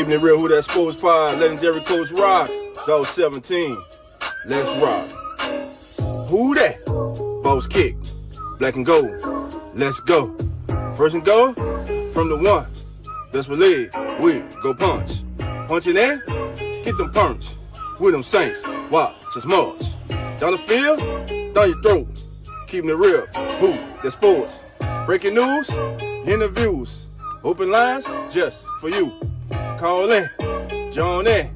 Keeping it real, who that sports pod, legendary coach Rock, go 17, let's rock. Who that? Boss kick, black and gold, let's go. First and goal, from the one, best believe, we go punch. Punching in, get them punch, with them saints, watch us march. Down the field, down your throat, keeping it real, who that sports. Breaking news, interviews, open lines, just for you. Call in, join in.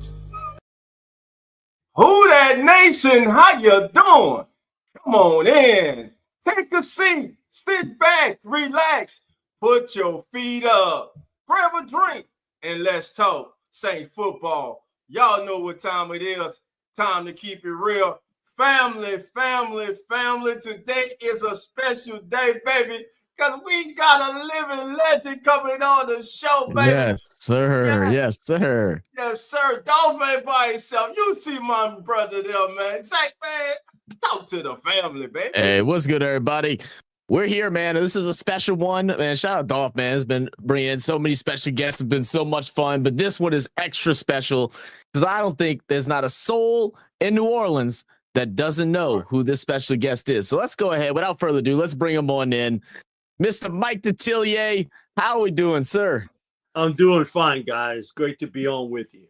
Who that nation? How you doing? Come on in. Take a seat. Sit back. Relax. Put your feet up. Grab a drink and let's talk Saint football. Y'all know what time it is. Time to keep it real. Family, family, family. Today is a special day, baby. Because we got a living legend coming on the show, baby. Yes, sir. Yes, sir. Yes, sir. DOLPH ain't by himself. You see my brother there, man. Say, man, talk to the family, baby. Hey, what's good, everybody? We're here, man. This is a special one. Man, shout out DOLPH, man. Has been bringing in so many special guests. It's been so much fun. But this one is extra special because I don't think there's not a soul in New Orleans that doesn't know who this special guest is. So let's go ahead. Without further ado, let's bring him on in. Mr. Mike Detillier, how are we doing, sir? I'm doing fine, guys. Great to be on with you.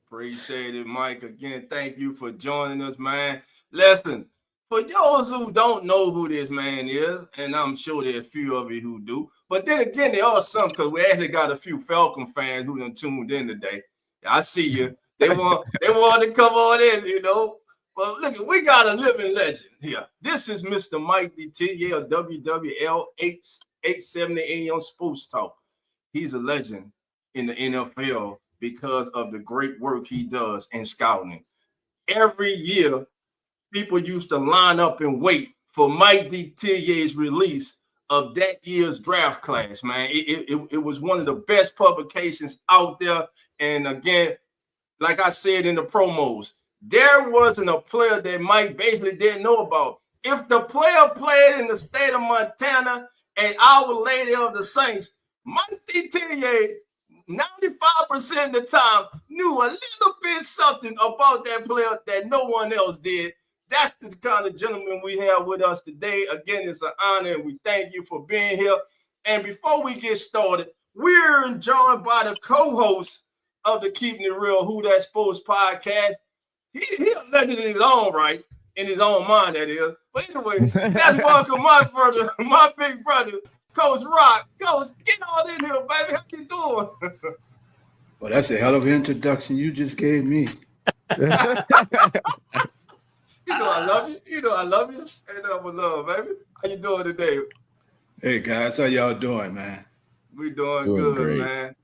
Appreciate it, Mike. Again, thank you for joining us, man. Listen, for those who don't know who this man is, and I'm sure there's a few of you who do, but then again, there are some, because we actually got a few Falcon fans who done tuned in today. I see you. They want to come on in, you know. Well, look, we got a living legend here. This is Mr. Mike Detillier of WWL 870 AM Sports Talk. He's a legend in the NFL because of the great work he does in scouting. Every year, people used to line up and wait for Mike Detillier's release of that year's draft class, man. It was one of the best publications out there. And again, like I said in the promos, there wasn't a player that Mike basically didn't know about. If the player played in the state of Montana and Our Lady of the Saints, Mike Detillier, 95% of the time, knew a little bit something about that player that no one else did. That's the kind of gentleman we have with us today. Again, it's an honor, and we thank you for being here. And before we get started, we're joined by the co-host of the Keeping It Real Who That Sports podcast. He a legend in his own right, in his own mind, that is. But anyway, let's welcome my brother, my big brother, Coach Rock. Coach, get on in here, baby. How you doing? Well, that's a hell of an introduction you just gave me. You know I love you. You know I love you. Ain't nothing but love, baby. How you doing today? Hey, guys. How y'all doing, man? We doing good, great, man.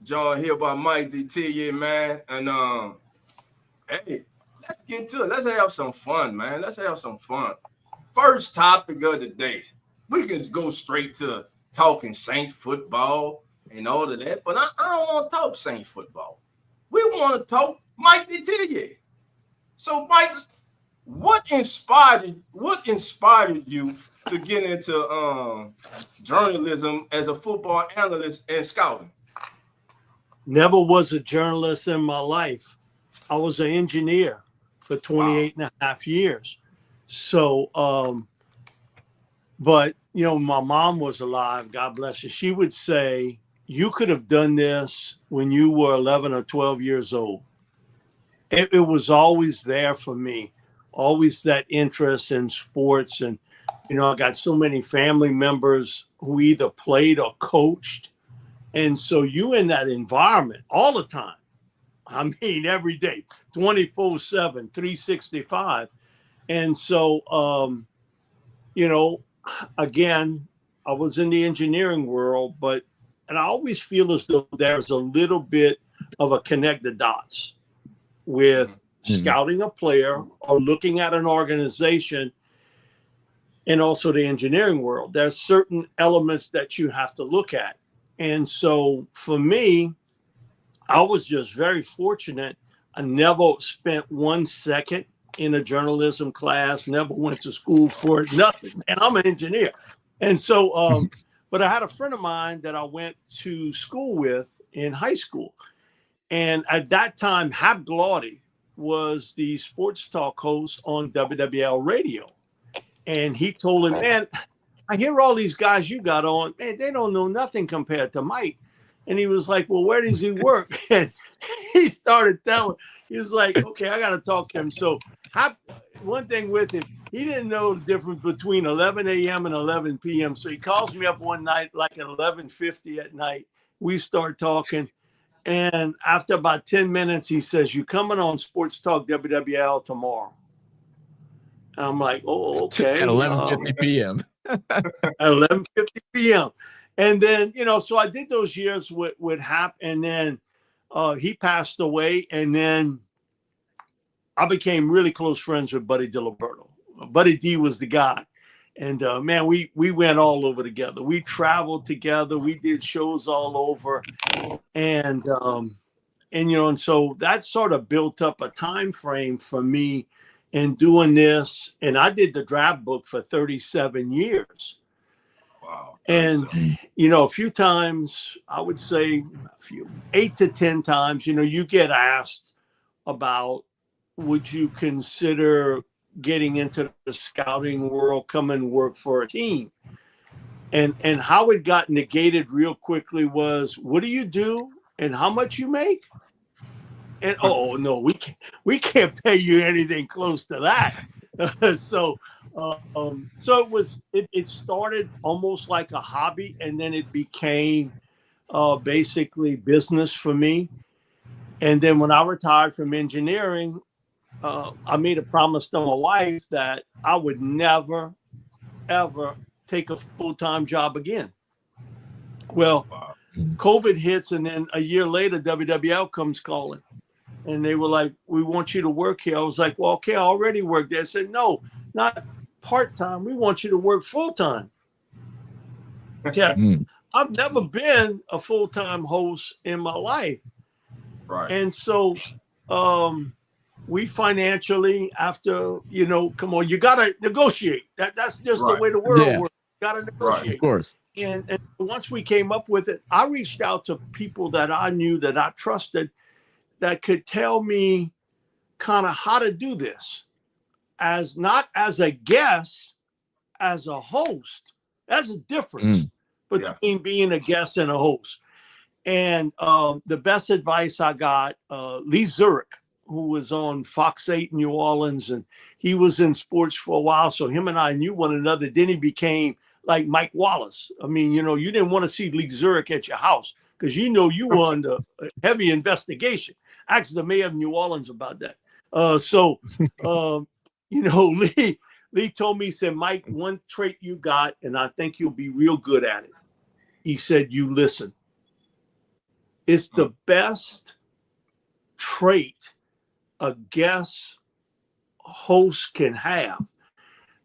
Joined here by Mike Detillier, man. And, hey, let's get to it. Let's have some fun, man. Let's have some fun. First topic of the day. We can go straight to talking Saint football and all of that, but I don't want to talk Saint football. We want to talk Mike Detillier. So, Mike, what inspired you to get into journalism as a football analyst and scouting? Never was a journalist in my life. I was an engineer for 28 and a half years. So, but, you know, my mom was alive, God bless her. She would say, you could have done this when you were 11 or 12 years old. It was always there for me, always that interest in sports. And, you know, I got so many family members who either played or coached. And so you in that environment all the time. I mean, every day, 24/7, 365. And so, you know, again, I was in the engineering world, and I always feel as though there's a little bit of a connect the dots with scouting a player or looking at an organization and also the engineering world. There's certain elements that you have to look at. And so for me, I was just very fortunate. I never spent 1 second in a journalism class, never went to school for it, nothing. And I'm an engineer. And so, but I had a friend of mine that I went to school with in high school. And at that time, Hap Glaudy was the sports talk host on WWL radio. And he told him, man, I hear all these guys you got on, man, they don't know nothing compared to Mike. And he was like, well, where does he work? And he started telling, he was like, okay, I got to talk to him. So one thing with him, he didn't know the difference between 11 a.m. and 11 p.m. So he calls me up one night, like at 11:50 at night. We start talking. And after about 10 minutes, he says, you coming on Sports Talk WWL tomorrow? And I'm like, oh, okay. At 11:50 p.m. At 11:50 p.m. And then, so I did those years with Hap, and then he passed away. And then I became really close friends with Buddy DiLiberto. Buddy D was the guy. And man, we went all over together. We traveled together. We did shows all over. And so that sort of built up a time frame for me in doing this. And I did the draft book for 37 years. Wow. And, a few times, I would say 8 to 10 times, you get asked about, would you consider getting into the scouting world, come and work for a team? And how it got negated real quickly was, what do you do and how much you make? And, oh, no, we can't pay you anything close to that. So it started almost like a hobby, and then it became basically business for me. And then when I retired from engineering, I made a promise to my wife that I would never, ever take a full-time job again. Well, COVID hits, and then a year later, WWL comes calling. And they were like, we want you to work here. I was like, well, okay, I already work there. I said, no, not part-time. We want you to work full-time. Okay. I've never been a full-time host in my life. Right. And so we financially, after, come on, you got to negotiate. That's just the way the world works. You got to negotiate. Right, of course. And once we came up with it, I reached out to people that I knew, that I trusted, that could tell me kind of how to do this, as not as a guest, as a host. That's a difference between being a guest and a host. And the best advice I got, Lee Zurich, who was on Fox 8 in New Orleans, and he was in sports for a while. So him and I knew one another. Then he became like Mike Wallace. I mean, you didn't want to see Lee Zurich at your house because you were under heavy investigation. Asked the mayor of New Orleans about that. Lee told me, he said, Mike, one trait you got, and I think you'll be real good at it. He said, you listen. It's the best trait a guest host can have,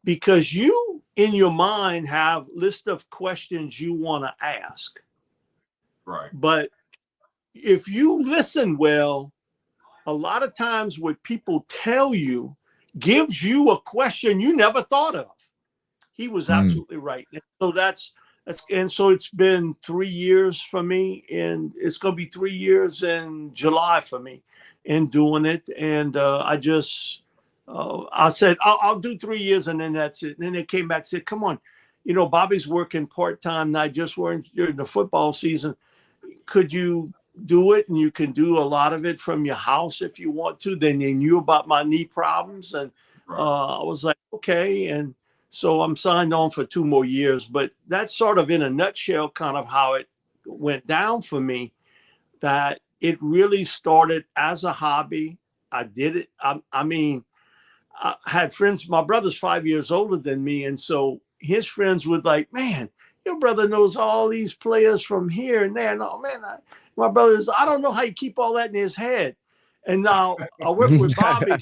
because you, in your mind, have list of questions you want to ask. Right. But if you listen well, a lot of times what people tell you gives you a question you never thought of. He was absolutely right. And so it's been 3 years for me, and it's going to be 3 years in July for me in doing it. And I said, I'll do 3 years, and then that's it. And then they came back and said, come on, Bobby's working part-time now, just during the football season. Could you do it? And you can do a lot of it from your house if you want to. Then they knew about my knee problems. And I was like, okay. And so I'm signed on for 2 more years. But that's sort of in a nutshell kind of how it went down for me, that it really started as a hobby. I did it. I mean, I had friends. My brother's 5 years older than me. And so his friends would like, man, your brother knows all these players from here and there. No, man, my brother is, I don't know how you keep all that in his head. And now I work with Bobby.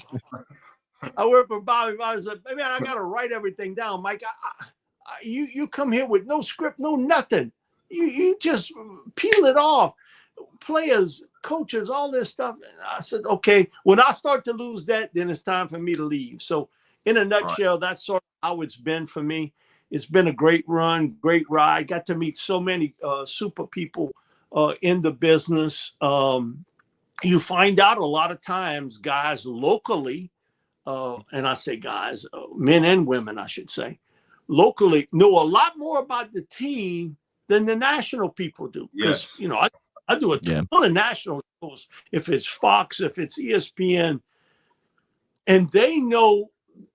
Bobby's like, man, I got to write everything down. Mike, you come here with no script, no nothing. You just peel it off. Players, coaches, all this stuff. And I said, okay, when I start to lose that, then it's time for me to leave. So in a nutshell, that's sort of how it's been for me. It's been a great run, great ride. Got to meet so many super people in the business. you find out a lot of times guys locally, and I say guys, men and women, I should say, locally know a lot more about the team than the national people do. Because, Yes. you know, I do a ton of national shows, if it's Fox, if it's ESPN, and they know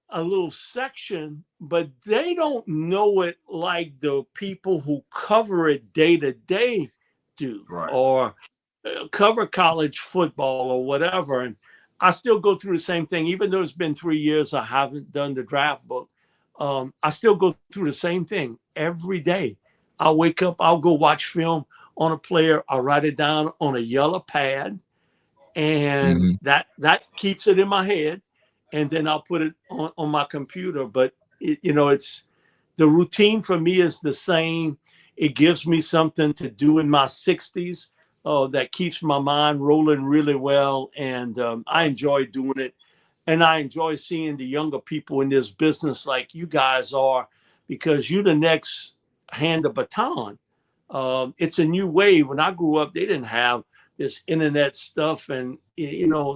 a little section, but they don't know it like the people who cover it day to day do, or cover college football or whatever. And I still go through the same thing, even though it's been 3 years, I haven't done the draft book. I still go through the same thing every day. I'll wake up, I'll go watch film on a player. I'll write it down on a yellow pad, and that keeps it in my head. And then I'll put it on my computer. But it's the routine for me is the same. It gives me something to do in my 60s that keeps my mind rolling really well. And I enjoy doing it. And I enjoy seeing the younger people in this business like you guys are, because you're the next hand the baton. It's a new wave. When I grew up, they didn't have this internet stuff and,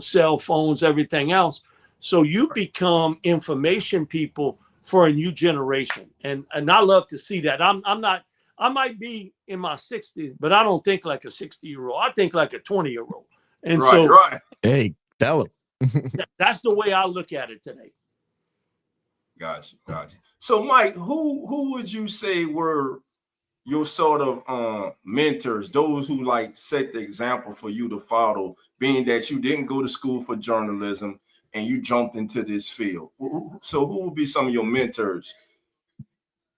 cell phones, everything else. So you become information people for a new generation. And I love to see that. I might be in my 60s, but I don't think like a 60-year-old. I think like a 20-year-old. And Hey, tell him. That's the way I look at it today. Gotcha. So, Mike, who would you say were your sort of mentors, those who like set the example for you to follow, being that you didn't go to school for journalism and you jumped into this field? So who would be some of your mentors?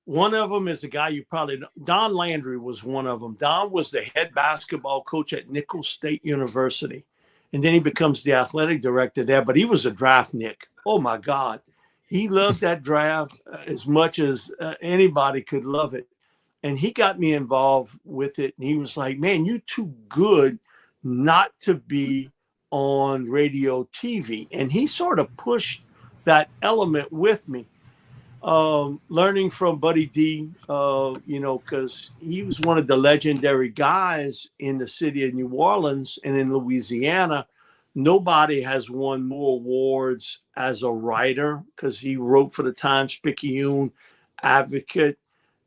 One of them is a guy you probably know. Don Landry was one of them. Don was the head basketball coach at Nicholls State University. And then he becomes the athletic director there, but he was a draft Nick. Oh my God. He loved that draft as much as anybody could love it. And he got me involved with it. And he was like, man, you're too good not to be on radio, TV. And he sort of pushed that element with me. Learning from Buddy D, because he was one of the legendary guys in the city of New Orleans and in Louisiana. Nobody has won more awards as a writer, because he wrote for the Times-Picayune, Advocate,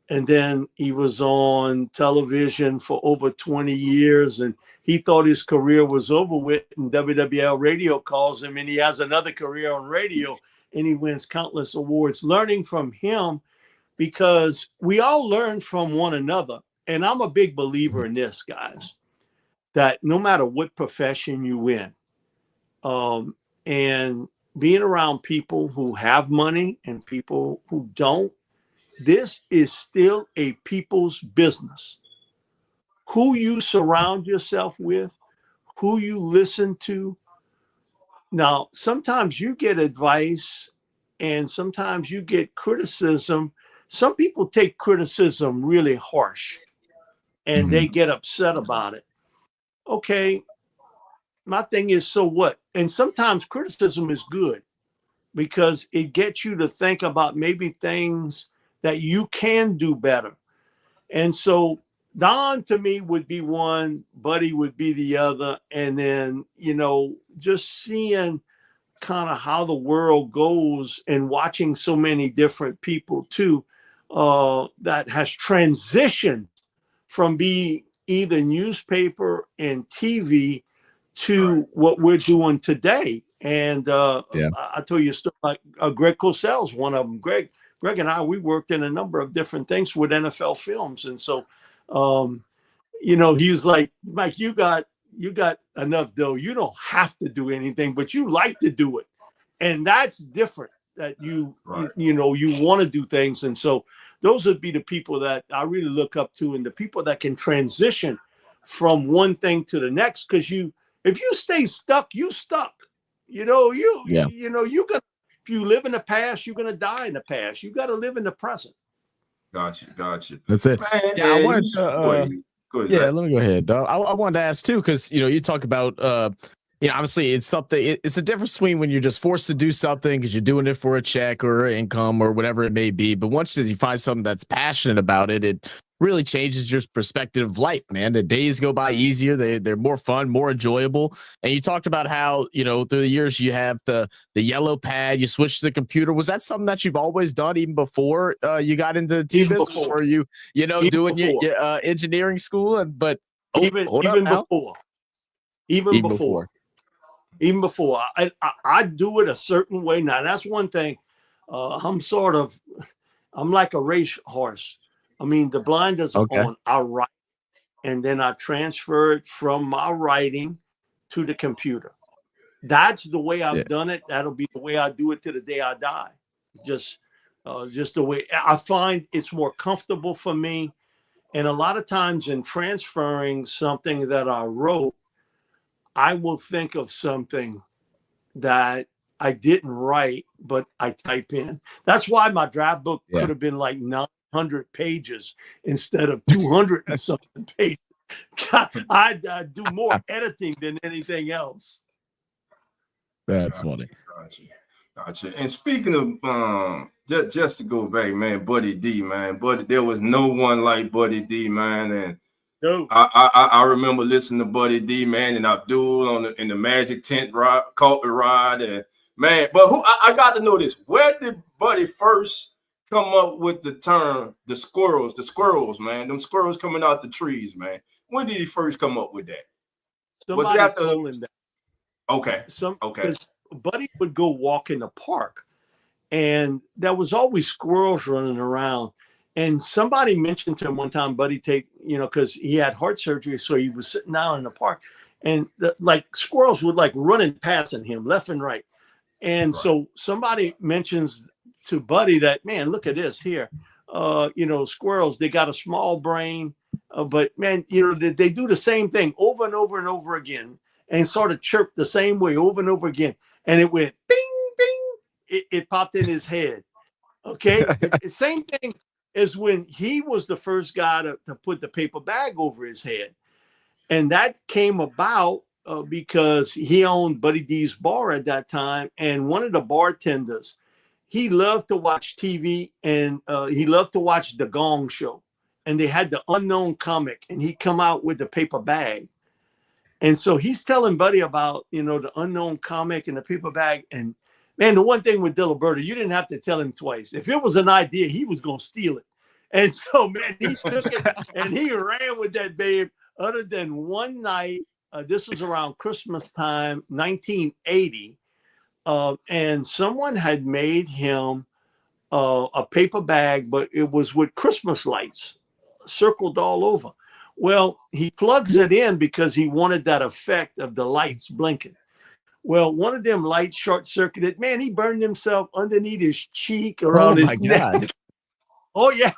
and then he was on television for over 20 years, and he thought his career was over with, and WWL Radio calls him, and he has another career on radio, and he wins countless awards. Learning from him, because we all learn from one another. And I'm a big believer in this, guys, that no matter what profession you in, and being around people who have money and people who don't, this is still a people's business. Who you surround yourself with, who you listen to. Now, sometimes you get advice and sometimes you get criticism. Some people take criticism really harsh and they get upset about it. Okay, my thing is, so what? And sometimes criticism is good because it gets you to think about maybe things that you can do better. And so Don to me would be one, Buddy would be the other. And then, just seeing kind of how the world goes and watching so many different people too, that has transitioned from being either newspaper and TV to what we're doing today. And I told you a story like Greg Cosell's one of them. Greg and I, we worked in a number of different things with NFL Films. And so, he was like, Mike, you got enough dough. You don't have to do anything, but you like to do it. And that's different, that you want to do things. And so those would be the people that I really look up to, and the people that can transition from one thing to the next. Because if you stay stuck, you stuck. You're gonna, if you live in the past, you're gonna die in the past. You got to live in the present. Gotcha. That's it. Man, yeah, I wanted to. go ahead, yeah, let me go ahead. I wanted to ask too, because you talk about Obviously it's something, it's a difference between when you're just forced to do something because you're doing it for a check or income or whatever it may be. But once you find something that's passionate about it, it really changes your perspective of life, man. The days go by easier. They're more fun, more enjoyable. And you talked about how, through the years you have the yellow pad, you switch to the computer. Was that something that you've always done even before you got into the team business? Or you doing your engineering school? Even before. Even before, I do it a certain way. Now, that's one thing. I'm like a race horse. I mean, the blinders are on. I write, and then I transfer it from my writing to the computer. That's the way I've done it. That'll be the way I do it to the day I die. Just the way I find it's more comfortable for me. And a lot of times in transferring something that I wrote, I will think of something that I didn't write, but I type in. That's why my draft book could have been like 900 pages instead of 200 and something pages. I do more editing than anything else. That's funny. Gotcha. And speaking of just to go back, man, Buddy D, man, there was no one like Buddy D, man, and I remember listening to Buddy D, man, and Abdul in the Magic Tent carpet ride, and man, but I got to know this. Where did Buddy first come up with the term the squirrels, man? Them squirrels coming out the trees, man. When did he first come up with that? Somebody told him that. Okay. Buddy would go walk in the park, and there was always squirrels running around. And somebody mentioned to him one time, Buddy, because he had heart surgery, so he was sitting down in the park, and squirrels would running passing him left and right. And so somebody mentions to Buddy that, man, look at this here. Squirrels, they got a small brain, but man, they do the same thing over and over and over again, and sort of chirp the same way over and over again. And it went bing, bing. It popped in his head. Okay. Same thing as when he was the first guy to put the paper bag over his head. And that came about because he owned Buddy D's bar at that time. And one of the bartenders, he loved to watch TV, and he loved to watch the Gong Show. And they had the Unknown comic, and he'd come out with the paper bag. And so he's telling Buddy about, the Unknown comic and the paper bag. And man, the one thing with Diliberto, you didn't have to tell him twice. If it was an idea, he was going to steal it. And so, man, he took it and he ran with that babe. Other than one night, this was around Christmas time, 1980. And someone had made him a paper bag, but it was with Christmas lights circled all over. Well, he plugs it in because he wanted that effect of the lights blinking. Well, one of them lights short-circuited. Man, he burned himself underneath his cheek, around his neck. Oh, yeah.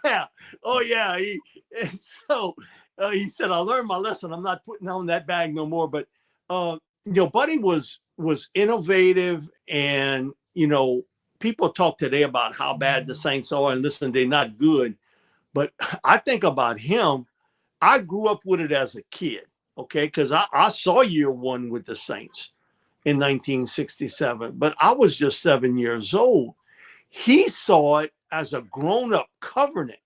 He said, I learned my lesson. I'm not putting on that bag no more. But, Buddy was innovative. And, people talk today about how bad the Saints are. And listen, they're not good. But I think about him. I grew up with it as a kid, okay, because I saw year one with the Saints in 1967, but I was just 7 years old. He saw it as a grown-up covering it.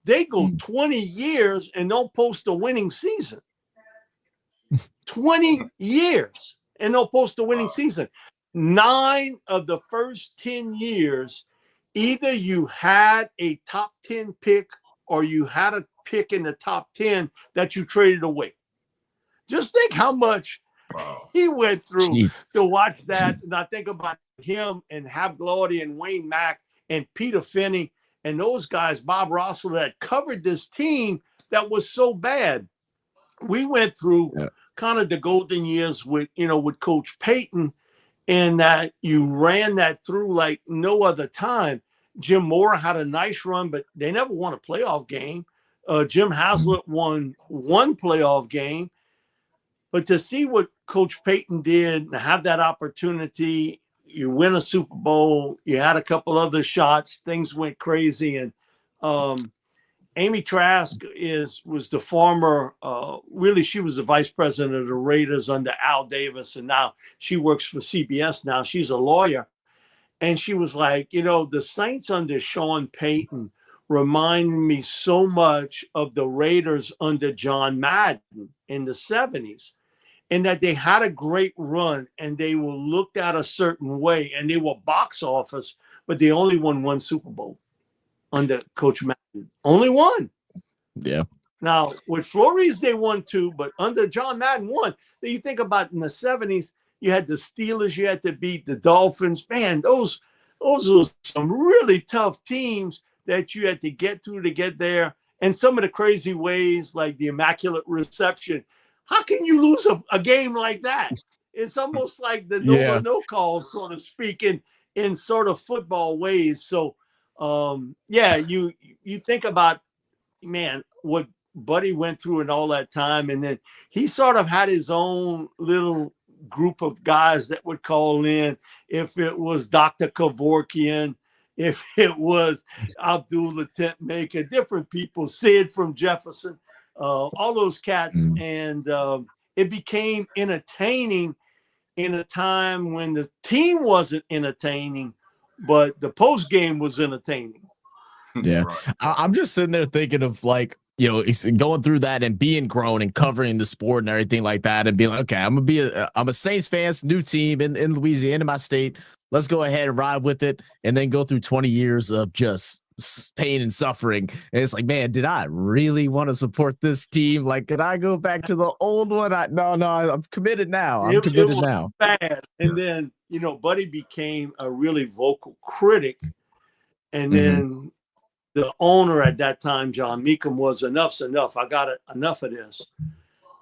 They go 20 years and don't post a winning season. 20 years and they'll post a winning season. 9 of the first 10 years, either you had a top 10 pick or you had a pick in the top 10 that you traded away. Just think how much he went through to watch that. And I think about him and Hab Glaude and Wayne Mack and Peter Finney and those guys, Bob Russell, that covered this team that was so bad. We went through kind of the golden years with Coach Payton, and that you ran that through like no other time. Jim Mora had a nice run, but they never won a playoff game. Jim Haslett won one playoff game. But to see what Coach Payton did and have that opportunity, you win a Super Bowl, you had a couple other shots, things went crazy. And Amy Trask was the former, really, she was the vice president of the Raiders under Al Davis, and now she works for CBS now. She's a lawyer. And she was like, the Saints under Sean Payton remind me so much of the Raiders under John Madden in the 70s, and that they had a great run and they were looked at a certain way and they were box office, but they only won one Super Bowl under Coach Madden. Only one. Yeah. Now, with Flores, they won two, but under John Madden, one. Then you think about in the 70s, you had the Steelers, you had to beat the Dolphins. Man, those were some really tough teams that you had to get through to get there. And some of the crazy ways, like the Immaculate Reception. How can you lose a game like that? It's almost like the no call, so to speak, in sort of football ways. So, you think about, man, what Buddy went through and all that time. And then he sort of had his own little group of guys that would call in. If it was Dr. Kevorkian, if it was Abdul Latent Maker, different people, Sid from Jefferson, all those cats. And it became entertaining in a time when the team wasn't entertaining, but the post game was entertaining. Yeah. I'm just sitting there thinking of it's going through that and being grown and covering the sport and everything like that, and being like, okay, I'm a Saints fan, new team in Louisiana, my state. Let's go ahead and ride with it, and then go through 20 years of just pain and suffering. And it's like, man, did I really want to support this team? Like, could I go back to the old one? No, I'm committed now. It was bad. And then, Buddy became a really vocal critic. And then the owner at that time, John Meekum, was enough's enough. I got enough of this.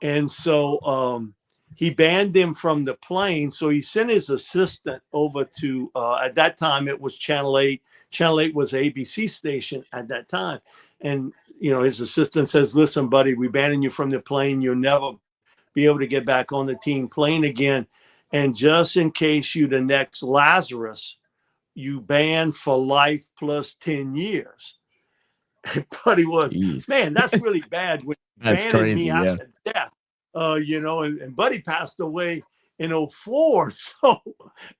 And so he banned him from the plane. So he sent his assistant over to, at that time, it was Channel 8. Channel 8 was an ABC station at that time. And, his assistant says, listen, buddy, we banning you from the plane. You'll never be able to get back on the team plane again. And just in case you the next Lazarus, you banned for life plus 10 years. Buddy was, man, that's really bad. When that's banning crazy, me after death, and Buddy passed away in 04. So,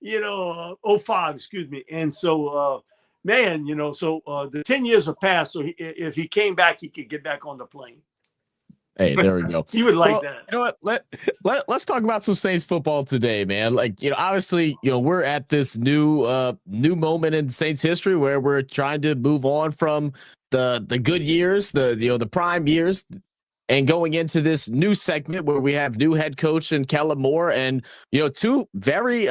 05, excuse me. And so, the 10 years have passed. So if he came back, he could get back on the plane. Hey, there we go. You would like that. You know what? Let's talk about some Saints football today, man. Obviously, we're at this new moment in Saints history where we're trying to move on from the good years, the prime years, and going into this new segment where we have new head coach and Kellen Moore, and two very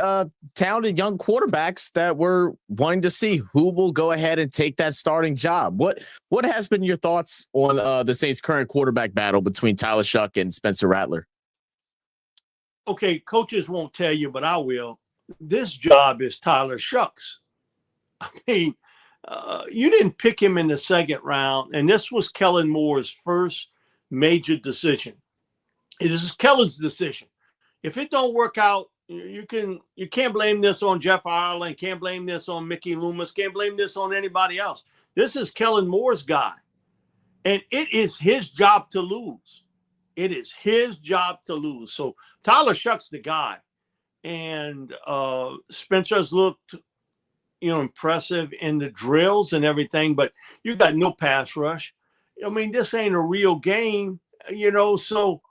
talented young quarterbacks that we're wanting to see who will go ahead and take that starting job. What has been your thoughts on the Saints' current quarterback battle between Tyler Shuck and Spencer Rattler? Okay, coaches won't tell you, but I will. This job is Tyler Shuck's. I mean, you didn't pick him in the second round, and this was Kellen Moore's first major decision. It is Kellen's decision. If it don't work out, you can't blame this on Jeff Ireland, can't blame this on Mickey Loomis, can't blame this on anybody else. This is Kellen Moore's guy, and it is his job to lose. It is his job to lose. So Tyler Shuck's the guy, and Spencer's looked impressive in the drills and everything, but you got no pass rush. I mean, this ain't a real game, so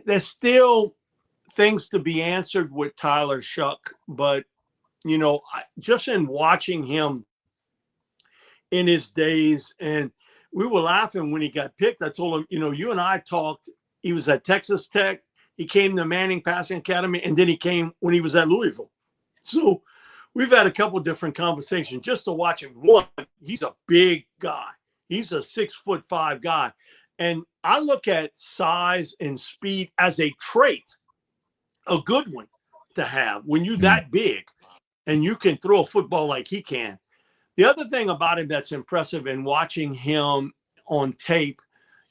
there's still things to be answered with Tyler Shuck. But, just in watching him in his days, and we were laughing when he got picked. I told him, you and I talked. He was at Texas Tech. He came to Manning Passing Academy, and then he came when he was at Louisville. So we've had a couple different conversations just to watch him. One, he's a big guy. He's a 6'5" guy. And I look at size and speed as a trait, a good one to have when you're that big and you can throw a football like he can. The other thing about him that's impressive in watching him on tape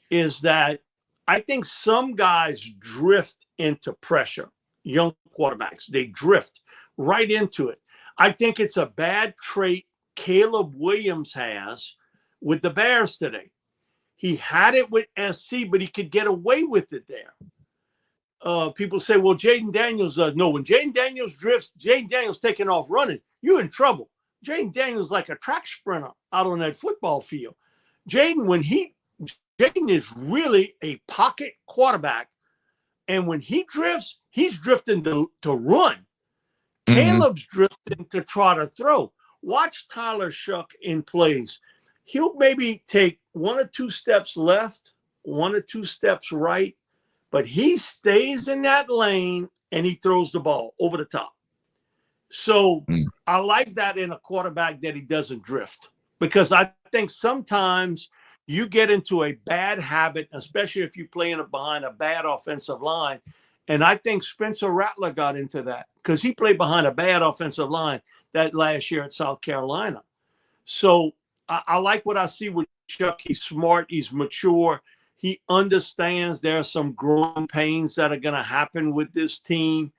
is that I think some guys drift into pressure, young quarterbacks. They drift right into it. I think it's a bad trait Caleb Williams has, with the Bears today. He had it with SC, but he could get away with it there. People say, well, Jaden Daniels does. No, when Jaden Daniels drifts, Jaden Daniels taking off running, you're in trouble. Jaden Daniels like a track sprinter out on that football field. Jaden is really a pocket quarterback. And when he drifts, he's drifting to run. Mm-hmm. Caleb's drifting to try to throw. Watch Tyler Shuck in plays. He'll maybe take 1 or 2 steps left, 1 or 2 steps right, but he stays in that lane and he throws the ball over the top. So I like that in a quarterback that he doesn't drift, because I think sometimes you get into a bad habit, especially if you're playing behind a bad offensive line. And I think Spencer Rattler got into that because he played behind a bad offensive line that last year at South Carolina. So I like what I see with Chuck. He's smart. He's mature. He understands there are some growing pains that are going to happen with this team.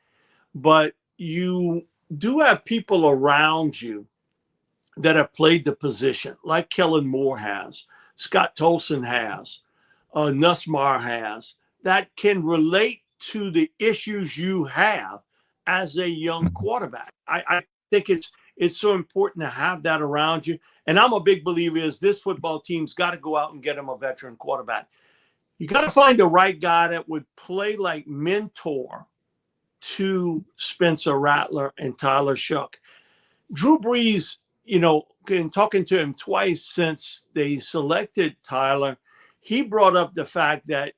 But you do have people around you that have played the position, like Kellen Moore has, Scott Tolson has, Nussmeier has, that can relate to the issues you have as a young quarterback. I think it's so important to have that around you. And I'm a big believer is this football team's got to go out and get him a veteran quarterback. You got to find the right guy that would play like mentor to Spencer Rattler and Tyler Shuck. Drew Brees, in talking to him twice since they selected Tyler, he brought up the fact that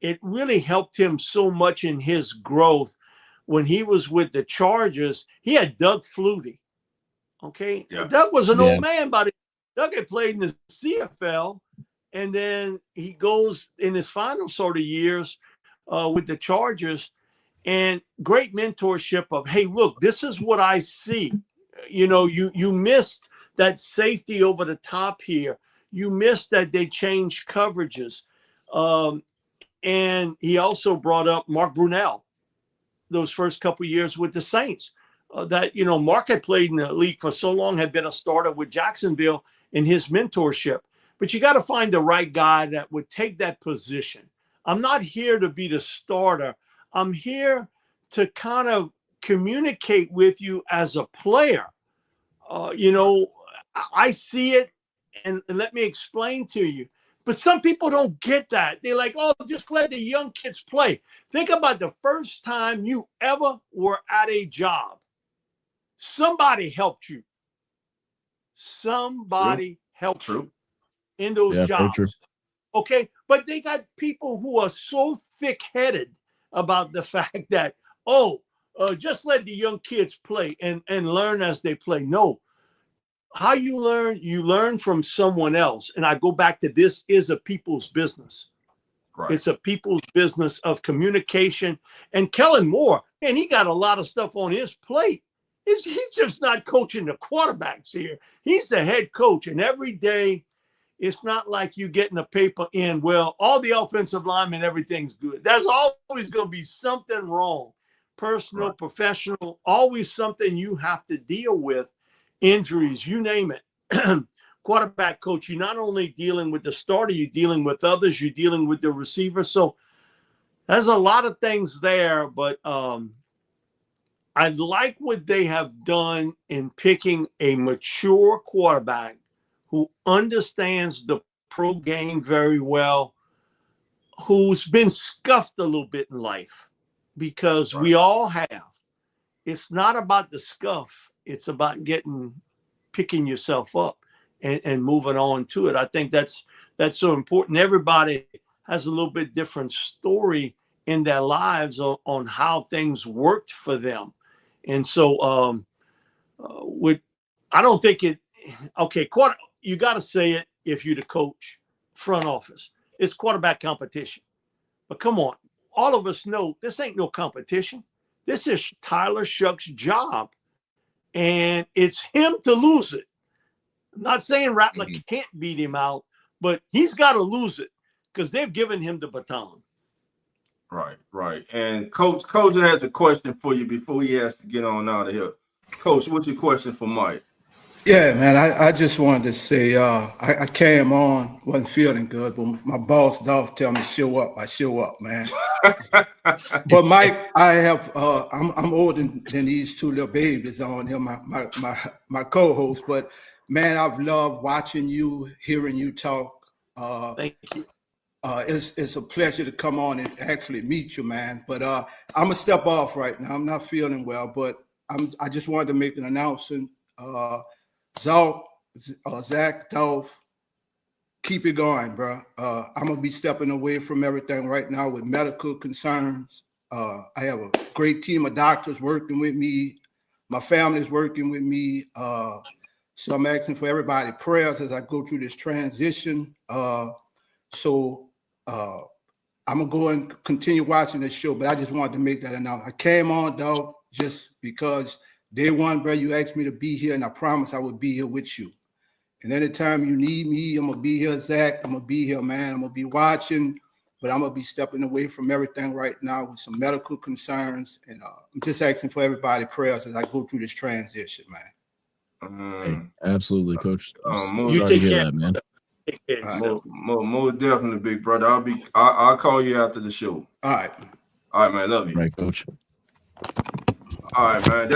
it really helped him so much in his growth when he was with the Chargers. He had Doug Flutie. Okay. Yeah. Doug was an old man, but Doug had played in the CFL. And then he goes in his final sort of years with the Chargers, and great mentorship of, hey, look, this is what I see. You missed that safety over the top here. You missed that they changed coverages. And he also brought up Mark Brunell, those first couple of years with the Saints. Mark had played in the league for so long, had been a starter with Jacksonville in his mentorship. But you got to find the right guy that would take that position. I'm not here to be the starter. I'm here to kind of communicate with you as a player. I see it, and let me explain to you. But some people don't get that. They're like, oh, just let the young kids play. Think about the first time you ever were at a job. Somebody helped you. Somebody helped you in those jobs. Okay, but they got people who are so thick-headed about the fact that, just let the young kids play and learn as they play. No. How you learn from someone else. And I go back to this is a people's business. Right. It's a people's business of communication. And Kellen Moore, man, he got a lot of stuff on his plate. He's just not coaching the quarterbacks here. He's the head coach. And every day, it's not like you getting a paper in, well, all the offensive linemen, everything's good. There's always going to be something wrong. Personal, professional, always something you have to deal with. Injuries, you name it. Quarterback coach, you're not only dealing with the starter, you're dealing with others, you're dealing with the receiver. So there's a lot of things there, but I like what they have done in picking a mature quarterback who understands the pro game very well, who's been scuffed a little bit in life, because we all have. It's not about the scuff. It's about picking yourself up and moving on to it. I think that's so important. Everybody has a little bit different story in their lives on how things worked for them. And so I don't think you got to say it if you're the coach, front office. It's quarterback competition. But come on, all of us know this ain't no competition. This is Tyler Shuck's job. And it's him to lose it. I'm not saying Rattler can't beat him out, but he's got to lose it because they've given him the baton. Right. And Coach has a question for you before he has to get on out of here. Coach, what's your question for Mike? Yeah, man. I just wanted to say I came on, wasn't feeling good, but my boss Dolph tell me show up. I show up, man. But Mike, I have I'm older than these two little babies on here, my co-host. But man, I've loved watching you, hearing you talk. Thank you. It's a pleasure to come on and actually meet you, man. But I'm gonna step off right now. I'm not feeling well, but I just wanted to make an announcement. Zach, Zach, Dolph, keep it going, bro. I'm gonna be stepping away from everything right now with medical concerns. I have a great team of doctors working with me. My family's working with me. So I'm asking for everybody prayers as I go through this transition. So I'm gonna go and continue watching this show, but I just wanted to make that announcement. I came on, dog, just because day one, bro, you asked me to be here, and I promised I would be here with you. And anytime you need me, I'm gonna be here, Zach. I'm gonna be here, man. I'm gonna be watching, but I'm gonna be stepping away from everything right now with some medical concerns. And I'm just asking for everybody prayers as I go through this transition, man. Hey, absolutely, Coach. You Sorry to hear that, man. Most definitely, big brother. I'll call you after the show. All right, man. Love you. Right, Coach. All right, man.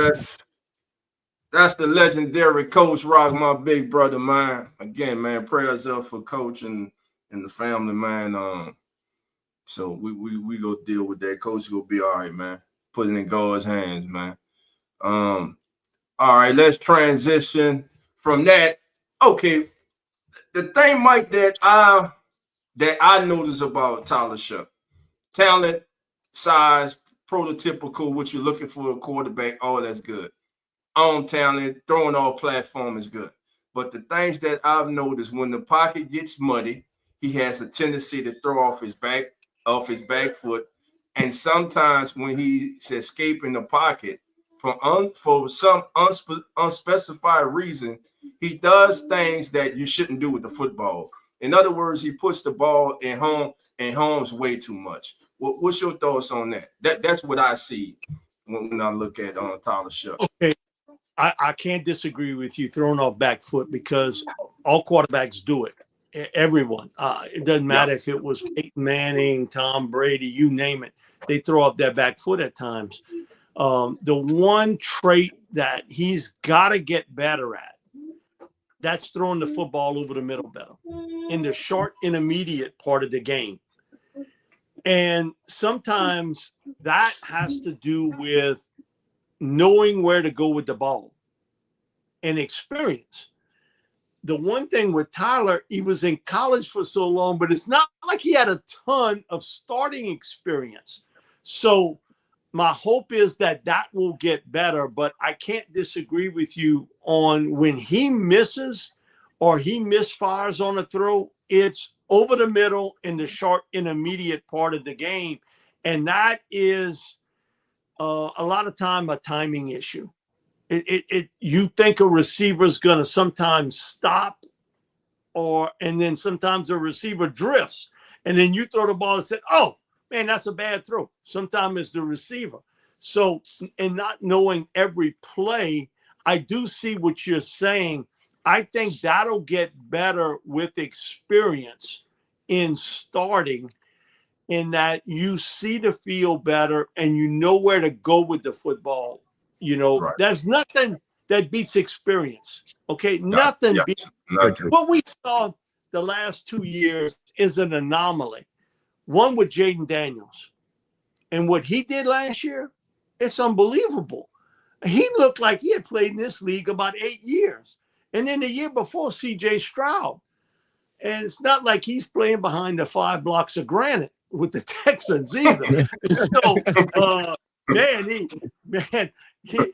That's the legendary Coach Rock, my big brother, man. Again, man, prayers up for Coach and the family, man. So we go deal with that. Coach will be all right, man. Put it in God's hands, man. All right, let's transition from that. Okay. The thing, Mike, that I notice about Tyler Shough, talent, size, prototypical, what you're looking for a quarterback, all that's good. On talent, throwing all platform is good. But the things that I've noticed, when the pocket gets muddy, he has a tendency to throw off his back foot. And sometimes when he's escaping the pocket for some unspecified reason, he does things that you shouldn't do with the football. In other words, he puts the ball in harm's way too much. What's your thoughts on that? That's what I see when I look at Tyler Shough. Okay, I can't disagree with you throwing off back foot because all quarterbacks do it. Everyone. It doesn't matter if it was Peyton Manning, Tom Brady, you name it. They throw off their back foot at times. The one trait that he's got to get better at, that's throwing the football over the middle better in the short intermediate part of the game. And sometimes that has to do with knowing where to go with the ball and experience. The one thing with Tyler, he was in college for so long, but it's not like he had a ton of starting experience. So my hope is that will get better, but I can't disagree with you on when he misses or he misfires on a throw, it's over the middle in the short intermediate part of the game. And that is a lot of time a timing issue. You think a receiver's going to sometimes stop and then sometimes a receiver drifts and then you throw the ball and say, oh, man, that's a bad throw. Sometimes it's the receiver. So, and not knowing every play, I do see what you're saying. I think that'll get better with experience in starting, in that you see the field better and you know where to go with the football. You know, right. There's nothing that beats experience. Okay, nothing beats. What we saw the last 2 years is an anomaly. One with Jaden Daniels. And what he did last year, it's unbelievable. He looked like he had played in this league about 8 years. And then the year before, C.J. Stroud. And it's not like he's playing behind the 5 blocks of granite with the Texans either. So,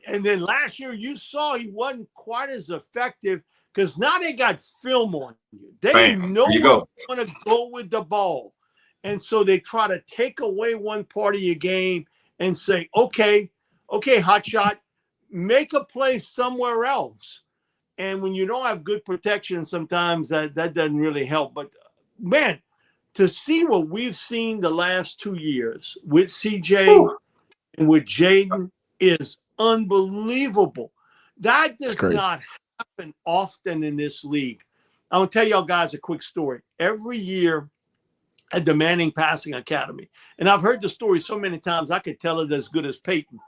and then last year you saw he wasn't quite as effective because now they got film on you. They know where you want to go with the ball. And so they try to take away one part of your game and say, okay, hotshot, make a play somewhere else. And when you don't have good protection, sometimes that doesn't really help. But, man, to see what we've seen the last 2 years with CJ and with Jaden is unbelievable. That does not happen often in this league. I'm going to tell y'all guys a quick story. Every year at the Manning Passing Academy, and I've heard the story so many times, I could tell it as good as Peyton.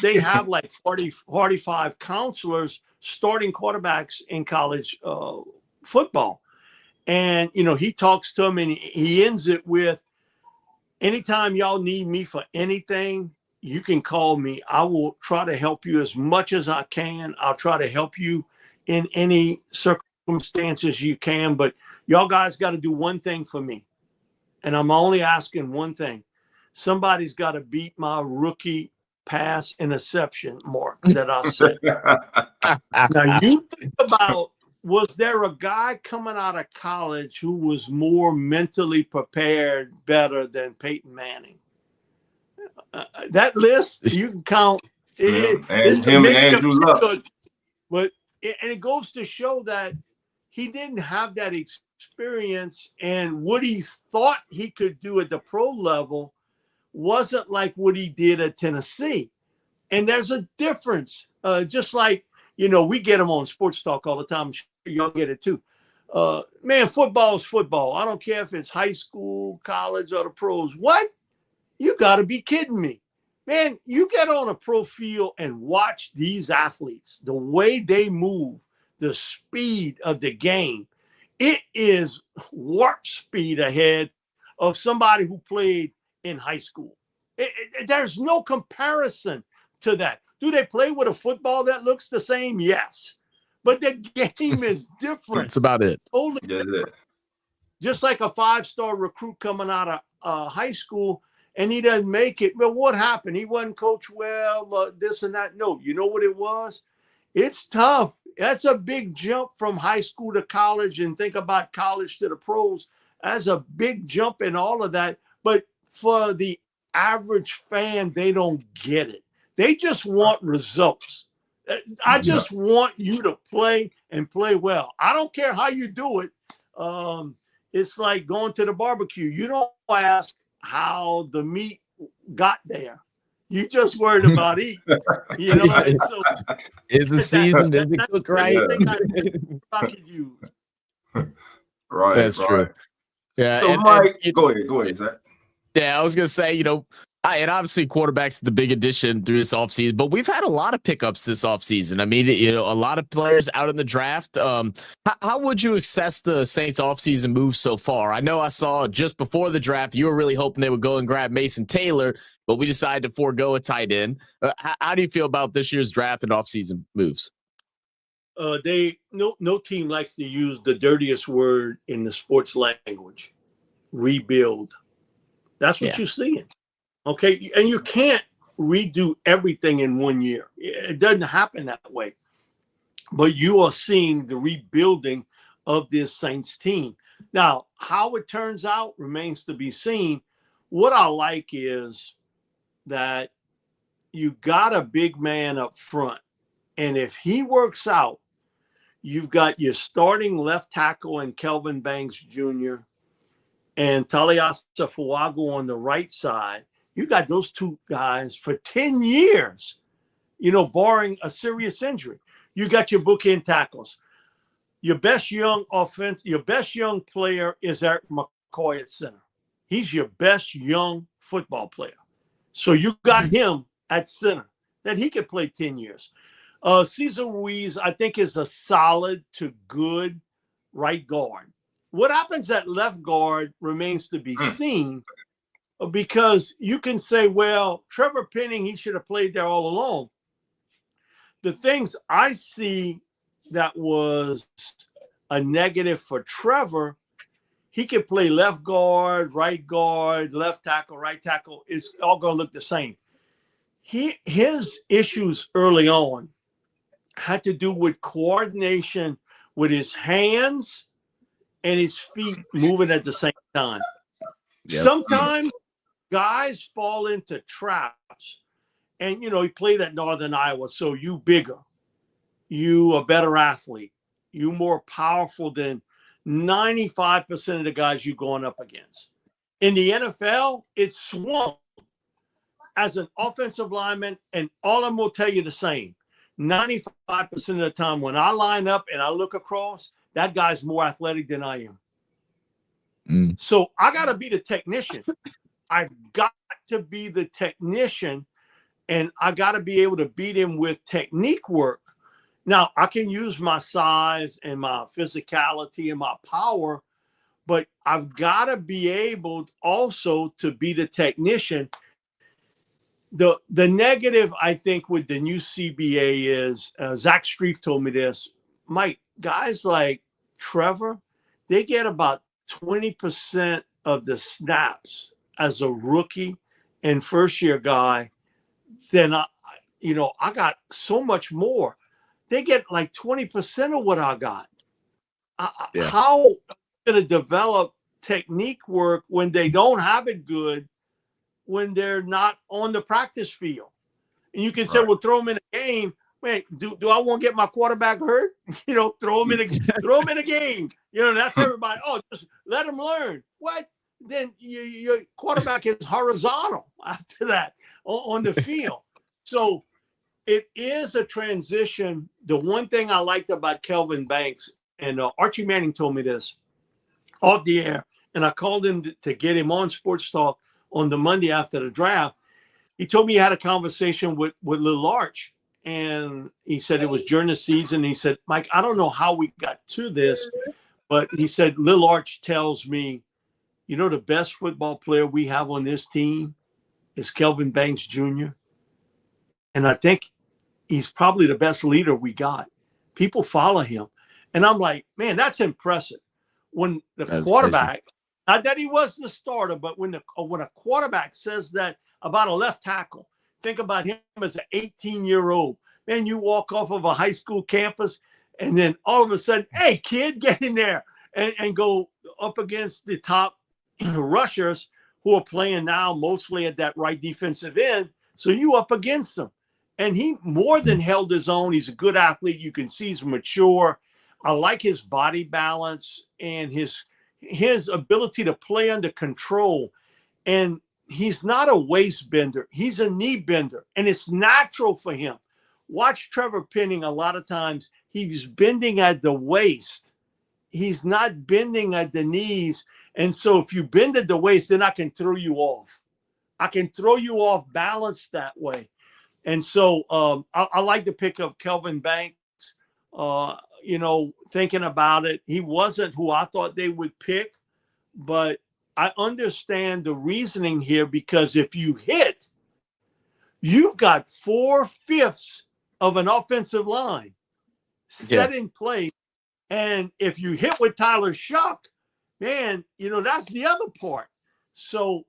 They have like 45 counselors starting quarterbacks in college football. And, he talks to them and he ends it with, anytime y'all need me for anything, you can call me. I will try to help you as much as I can. I'll try to help you in any circumstances you can. But y'all guys got to do one thing for me. And I'm only asking one thing. Somebody's got to beat my rookie pass interception mark that I set. Now, you think about, was there a guy coming out of college who was more mentally prepared better than Peyton Manning? That list, you can count. It's him and Andrew Luck. But it goes to show that he didn't have that experience, and what he thought he could do at the pro level wasn't like what he did at Tennessee. And there's a difference. Just like, we get them on Sports Talk all the time. I'm sure y'all get it too. Man, football is football. I don't care if it's high school, college, or the pros. What? You got to be kidding me. Man, you get on a pro field and watch these athletes, the way they move, the speed of the game. It is warp speed ahead of somebody who played in high school. There's no comparison to that. Do they play with a football that looks the same? Yes. But the game is different. That's about it. Totally different. Just like a 5-star recruit coming out of high school and he doesn't make it. Well, what happened? He wasn't coached well, this and that. No, you know what it was? It's tough. That's a big jump from high school to college, and think about college to the pros. That's a big jump in all of that. But for the average fan, they don't get it. They just want results. I just want you to play and play well. I don't care how you do it. It's like going to the barbecue. You don't ask how the meat got there. You just worried about eating. So, is it seasoned? Is it cooked right? Right. That's true. Yeah. So, Mike, go ahead, Zach. Yeah, I was gonna say, and obviously quarterback's the big addition through this offseason, but we've had a lot of pickups this offseason. I mean, a lot of players out in the draft. How would you assess the Saints offseason moves so far? I know I saw just before the draft, you were really hoping they would go and grab Mason Taylor, but we decided to forego a tight end. How do you feel about this year's draft and offseason moves? No team likes to use the dirtiest word in the sports language, rebuild. That's what you're seeing. Okay. And you can't redo everything in 1 year. It doesn't happen that way. But you are seeing the rebuilding of this Saints team. Now, how it turns out remains to be seen. What I like is that you got a big man up front. And if he works out, you've got your starting left tackle in Kelvin Banks Jr. and Taliasa Fuago on the right side. You got those two guys for 10 years, barring a serious injury. You got your bookend tackles. Your best young player is Eric McCoy at center. He's your best young football player. So you got him at center that he could play 10 years. Cesar Ruiz, I think, is a solid to good right guard. What happens at left guard remains to be seen, because you can say, well, Trevor Penning, he should have played there all along. The things I see that was a negative for Trevor, he could play left guard, left tackle, right tackle. It's all going to look the same. His issues early on had to do with coordination with his hands and his feet moving at the same time. Yep. Sometimes guys fall into traps, and he played at Northern Iowa, so you bigger, you a better athlete, you more powerful than 95% of the guys you're going up against. In the NFL, it's swung as an offensive lineman, and all of them will tell you the same. 95% of the time when I line up and I look across, that guy's more athletic than I am. So I got to be the technician. I've got to be the technician, and I got to be able to beat him with technique work. Now, I can use my size and my physicality and my power, but I've got to be able also to be the technician. The negative, I think, with the new CBA is, Zach Streif told me this, Mike, guys like Trevor, they get about 20% of the snaps as a rookie and first-year guy. Then I got so much more. They get like 20% of what I got. How am I going to develop technique work when they don't have it good, when they're not on the practice field? And you can say, well, throw them in a game. Wait, do I want to get my quarterback hurt? Throw them in a game. That's everybody. Oh, just let them learn. What? Then your quarterback is horizontal after that on the field. So it is a transition. The one thing I liked about Kelvin Banks, and Archie Manning told me this off the air, and I called him to get him on Sports Talk on the Monday after the draft. He told me he had a conversation with Lil Arch, and he said it was during the season. He said, Mike, I don't know how we got to this, but he said, Lil Arch tells me, the best football player we have on this team is Kelvin Banks Jr. And I think he's probably the best leader we got. People follow him. And I'm like, man, that's impressive. When the quarterback, not that he was the starter, but when a quarterback says that about a left tackle, think about him as an 18-year-old. Man, you walk off of a high school campus, and then all of a sudden, hey, kid, get in there and go up against the top rushers who are playing now mostly at that right defensive end. So you up against them. And he more than held his own. He's a good athlete. You can see he's mature. I like his body balance and his ability to play under control. And he's not a waist bender. He's a knee bender. And it's natural for him. Watch Trevor Penning a lot of times. He's bending at the waist. He's not bending at the knees. And so if you bend at the waist, then I can throw you off. I can throw you off balance that way. And so I like to pick up Kelvin Banks. Thinking about it, he wasn't who I thought they would pick, but I understand the reasoning here, because if you hit, you've got 4/5 of an offensive line set in place. And if you hit with Tyler Shock, man, that's the other part. So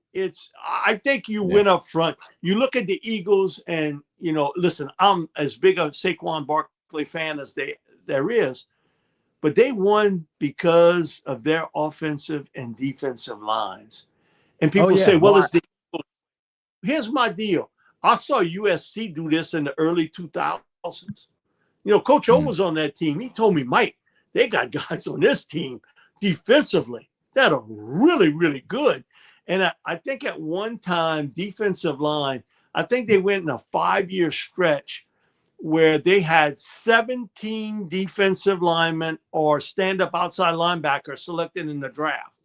I think you win up front. You look at the Eagles and, listen, I'm as big a Saquon Barkley fan as there is, but they won because of their offensive and defensive lines. And people say, well, it's the Eagles. Here's my deal. I saw USC do this in the early 2000s. Coach O was on that team. He told me, Mike, they got guys on this team defensively that are really, really good. And I think at one time, defensive line, I think they went in a 5-year stretch where they had 17 defensive linemen or stand-up outside linebackers selected in the draft.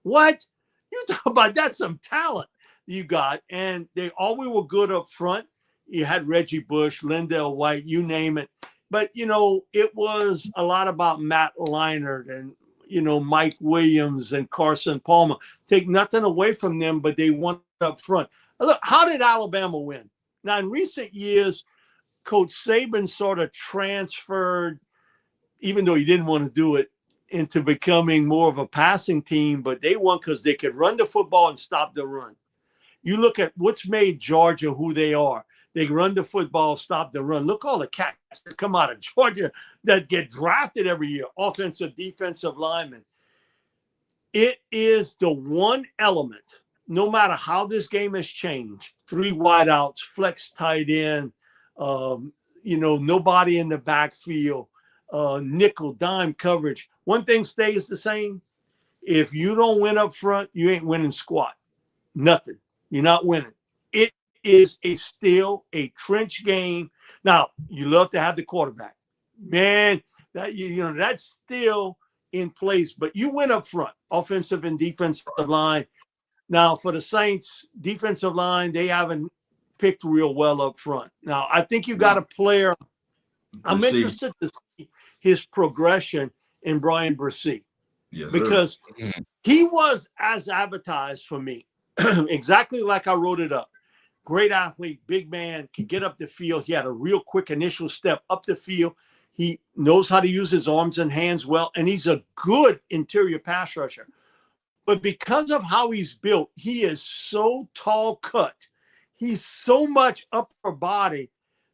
What? You talk about that's some talent you got. And they always were good up front. You had Reggie Bush, Lindell White, you name it. But, it was a lot about Matt Leinart and, Mike Williams and Carson Palmer. Take nothing away from them, but they won up front. Look, how did Alabama win? Now, in recent years, Coach Saban sort of transferred, even though he didn't want to do it, into becoming more of a passing team, but they won because they could run the football and stop the run. You look at what's made Georgia who they are. They run the football, stop the run. Look all the cats that come out of Georgia that get drafted every year, offensive, defensive linemen. It is the one element, no matter how this game has changed, 3 wideouts, flex tight end, nobody in the backfield, nickel, dime coverage. One thing stays the same. If you don't win up front, you ain't winning squat. Nothing. You're not winning. It is still a trench game. Now, you love to have the quarterback. Man, that that's still in place, but you went up front, offensive and defensive line. Now, for the Saints, defensive line, they haven't picked real well up front. Now, I think you got a player. I'm interested to see his progression in Brian Bresee. Yes, because he was as advertised for me, exactly like I wrote it up. Great athlete, big man, can get up the field. He had a real quick initial step up the field. He knows how to use his arms and hands well, and he's a good interior pass rusher. But because of how he's built, he is so tall cut. He's so much upper body.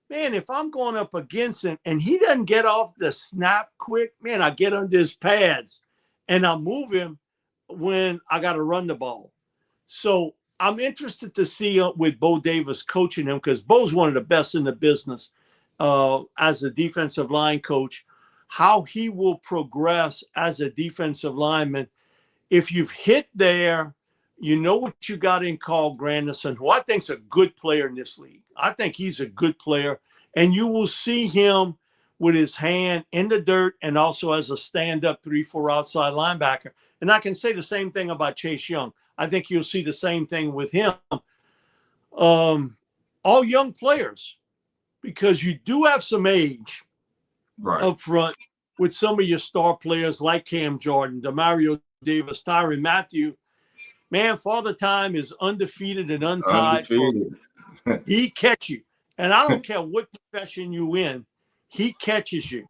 Man, if I'm going up against him and he doesn't get off the snap quick, man, I get under his pads and I move him when I got to run the ball. So I'm interested to see with Bo Davis coaching him, because Bo's one of the best in the business as a defensive line coach, how he will progress as a defensive lineman. If you've hit there, you know what you got in Carl Granderson, who I think's a good player in this league. I think he's a good player. And you will see him with his hand in the dirt and also as a stand-up 3-4 outside linebacker. And I can say the same thing about Chase Young. I think you'll see the same thing with him. All young players, because you do have some age up front with some of your star players like Cam Jordan, Demario Davis, Tyrann Mathieu. Man, Father Time is undefeated and untied. He catch you. And I don't care what profession you in, he catches you.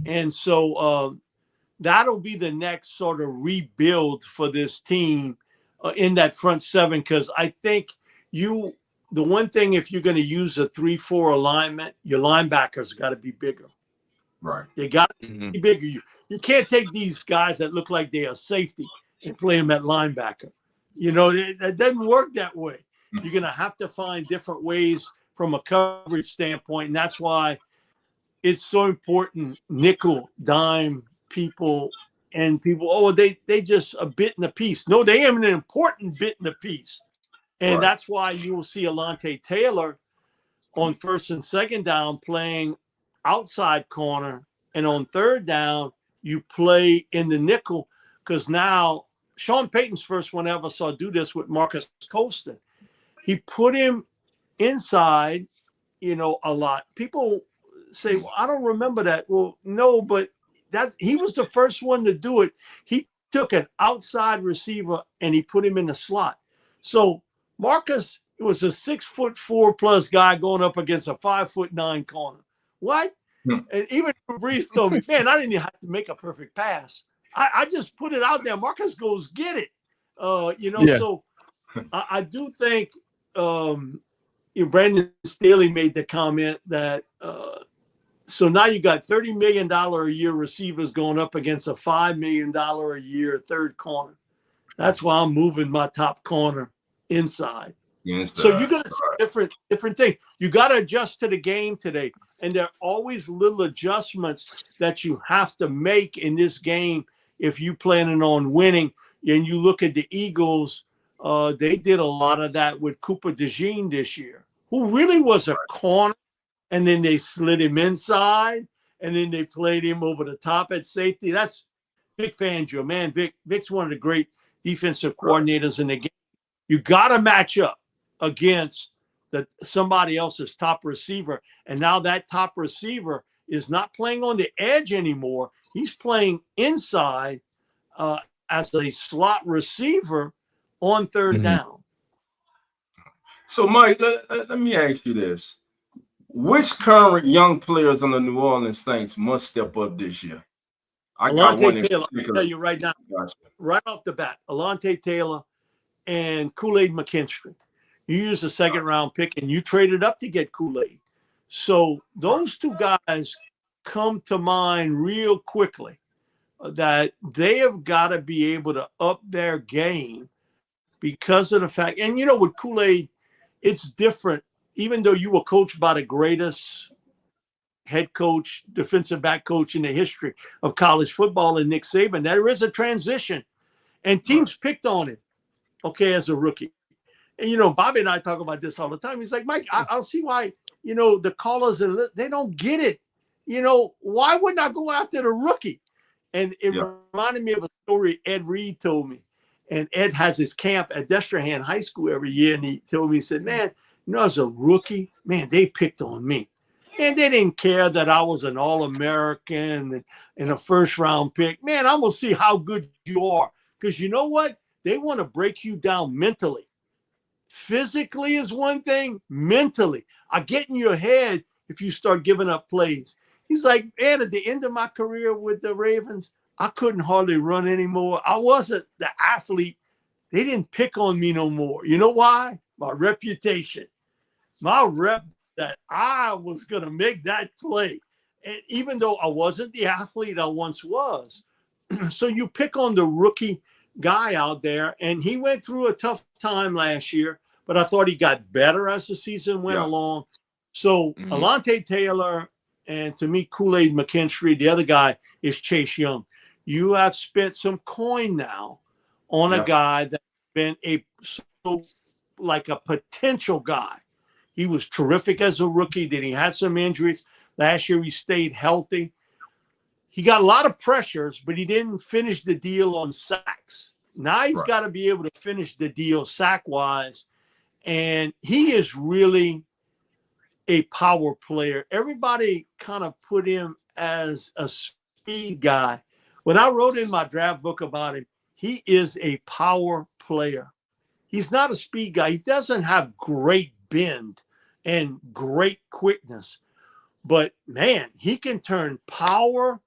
And so that'll be the next sort of rebuild for this team in that front seven, because I think the one thing, if you're going to use a 3-4 alignment, your linebackers got to be bigger. Right. They got to be bigger. You can't take these guys that look like they are safety and play them at linebacker. You know, that doesn't work that way. You're going to have to find different ways from a coverage standpoint. And that's why it's so important, nickel, dime people and people, they just a bit in the piece. No, they have an important bit in the piece. And that's why you will see Alontae Taylor on first and second down playing outside corner. And on third down, you play in the nickel, because now Sean Payton's first one I ever saw do this with Marcus Colston. He put him inside, a lot. People say, well, I don't remember that. Well, no, but he was the first one to do it. He took an outside receiver and he put him in the slot. So Marcus was a 6'4+ guy going up against a 5'9" corner. What? And even Brees told me, man, I didn't even have to make a perfect pass. I just put it out there. Marcus goes get it. So I do think Brandon Staley made the comment that so now you got $30 million a year receivers going up against a $5 million a year third corner. That's why I'm moving my top corner inside. So you're going to see different thing. You got to adjust to the game today. And there are always little adjustments that you have to make in this game if you planning on winning. And you look at the Eagles, they did a lot of that with Cooper DeJean this year, who really was a corner, and then they slid him inside, and then they played him over the top at safety. That's Vic Fangio, man. Vic's one of the great defensive coordinators in the game. You got to match up against somebody else's top receiver, and now that top receiver is not playing on the edge anymore. He's playing inside as a slot receiver on third down. So, Mike, let me ask you this. Which current young players on the New Orleans Saints must step up this year? Alontae Taylor, I'll tell you right now, right off the bat, Alontae Taylor and Kool-Aid McKinstry. You used a second-round pick, and you traded up to get Kool-Aid. So those two guys come to mind real quickly, that they have got to be able to up their game because of the fact, and with Kool-Aid, it's different. Even though you were coached by the greatest head coach, defensive back coach in the history of college football, and Nick Saban, there is a transition, and teams picked on him, as a rookie. And, Bobby and I talk about this all the time. He's like, Mike, I'll see why, the callers, they don't get it. Why wouldn't I go after the rookie? And it reminded me of a story Ed Reed told me. And Ed has his camp at Destrehan High School every year. And he told me, he said, man, as a rookie, man, they picked on me. And they didn't care that I was an All-American and a first-round pick. Man, I'm going to see how good you are. Because you know what? They want to break you down mentally. Physically is one thing. Mentally, I get in your head if you start giving up plays. He's like, man, at the end of my career with the Ravens, I couldn't hardly run anymore. I wasn't the athlete. They didn't pick on me no more. You know why? My reputation. My rep that I was going to make that play. And even though I wasn't the athlete I once was. So you pick on the rookie guy out there, and he went through a tough time last year, but I thought he got better as the season went along. So Alontae Taylor and, to me, Kool-Aid McKinstry, the other guy is Chase Young. You have spent some coin now on a guy that's been a potential guy. He was terrific as a rookie. Then he had some injuries. Last year he stayed healthy. He got a lot of pressures, but he didn't finish the deal on sacks. Now he's got to be able to finish the deal sack-wise. And he is really a power player. Everybody kind of put him as a speed guy. When I wrote in my draft book about him, he is a power player. He's not a speed guy. He doesn't have great bend and great quickness. But, man, he can turn power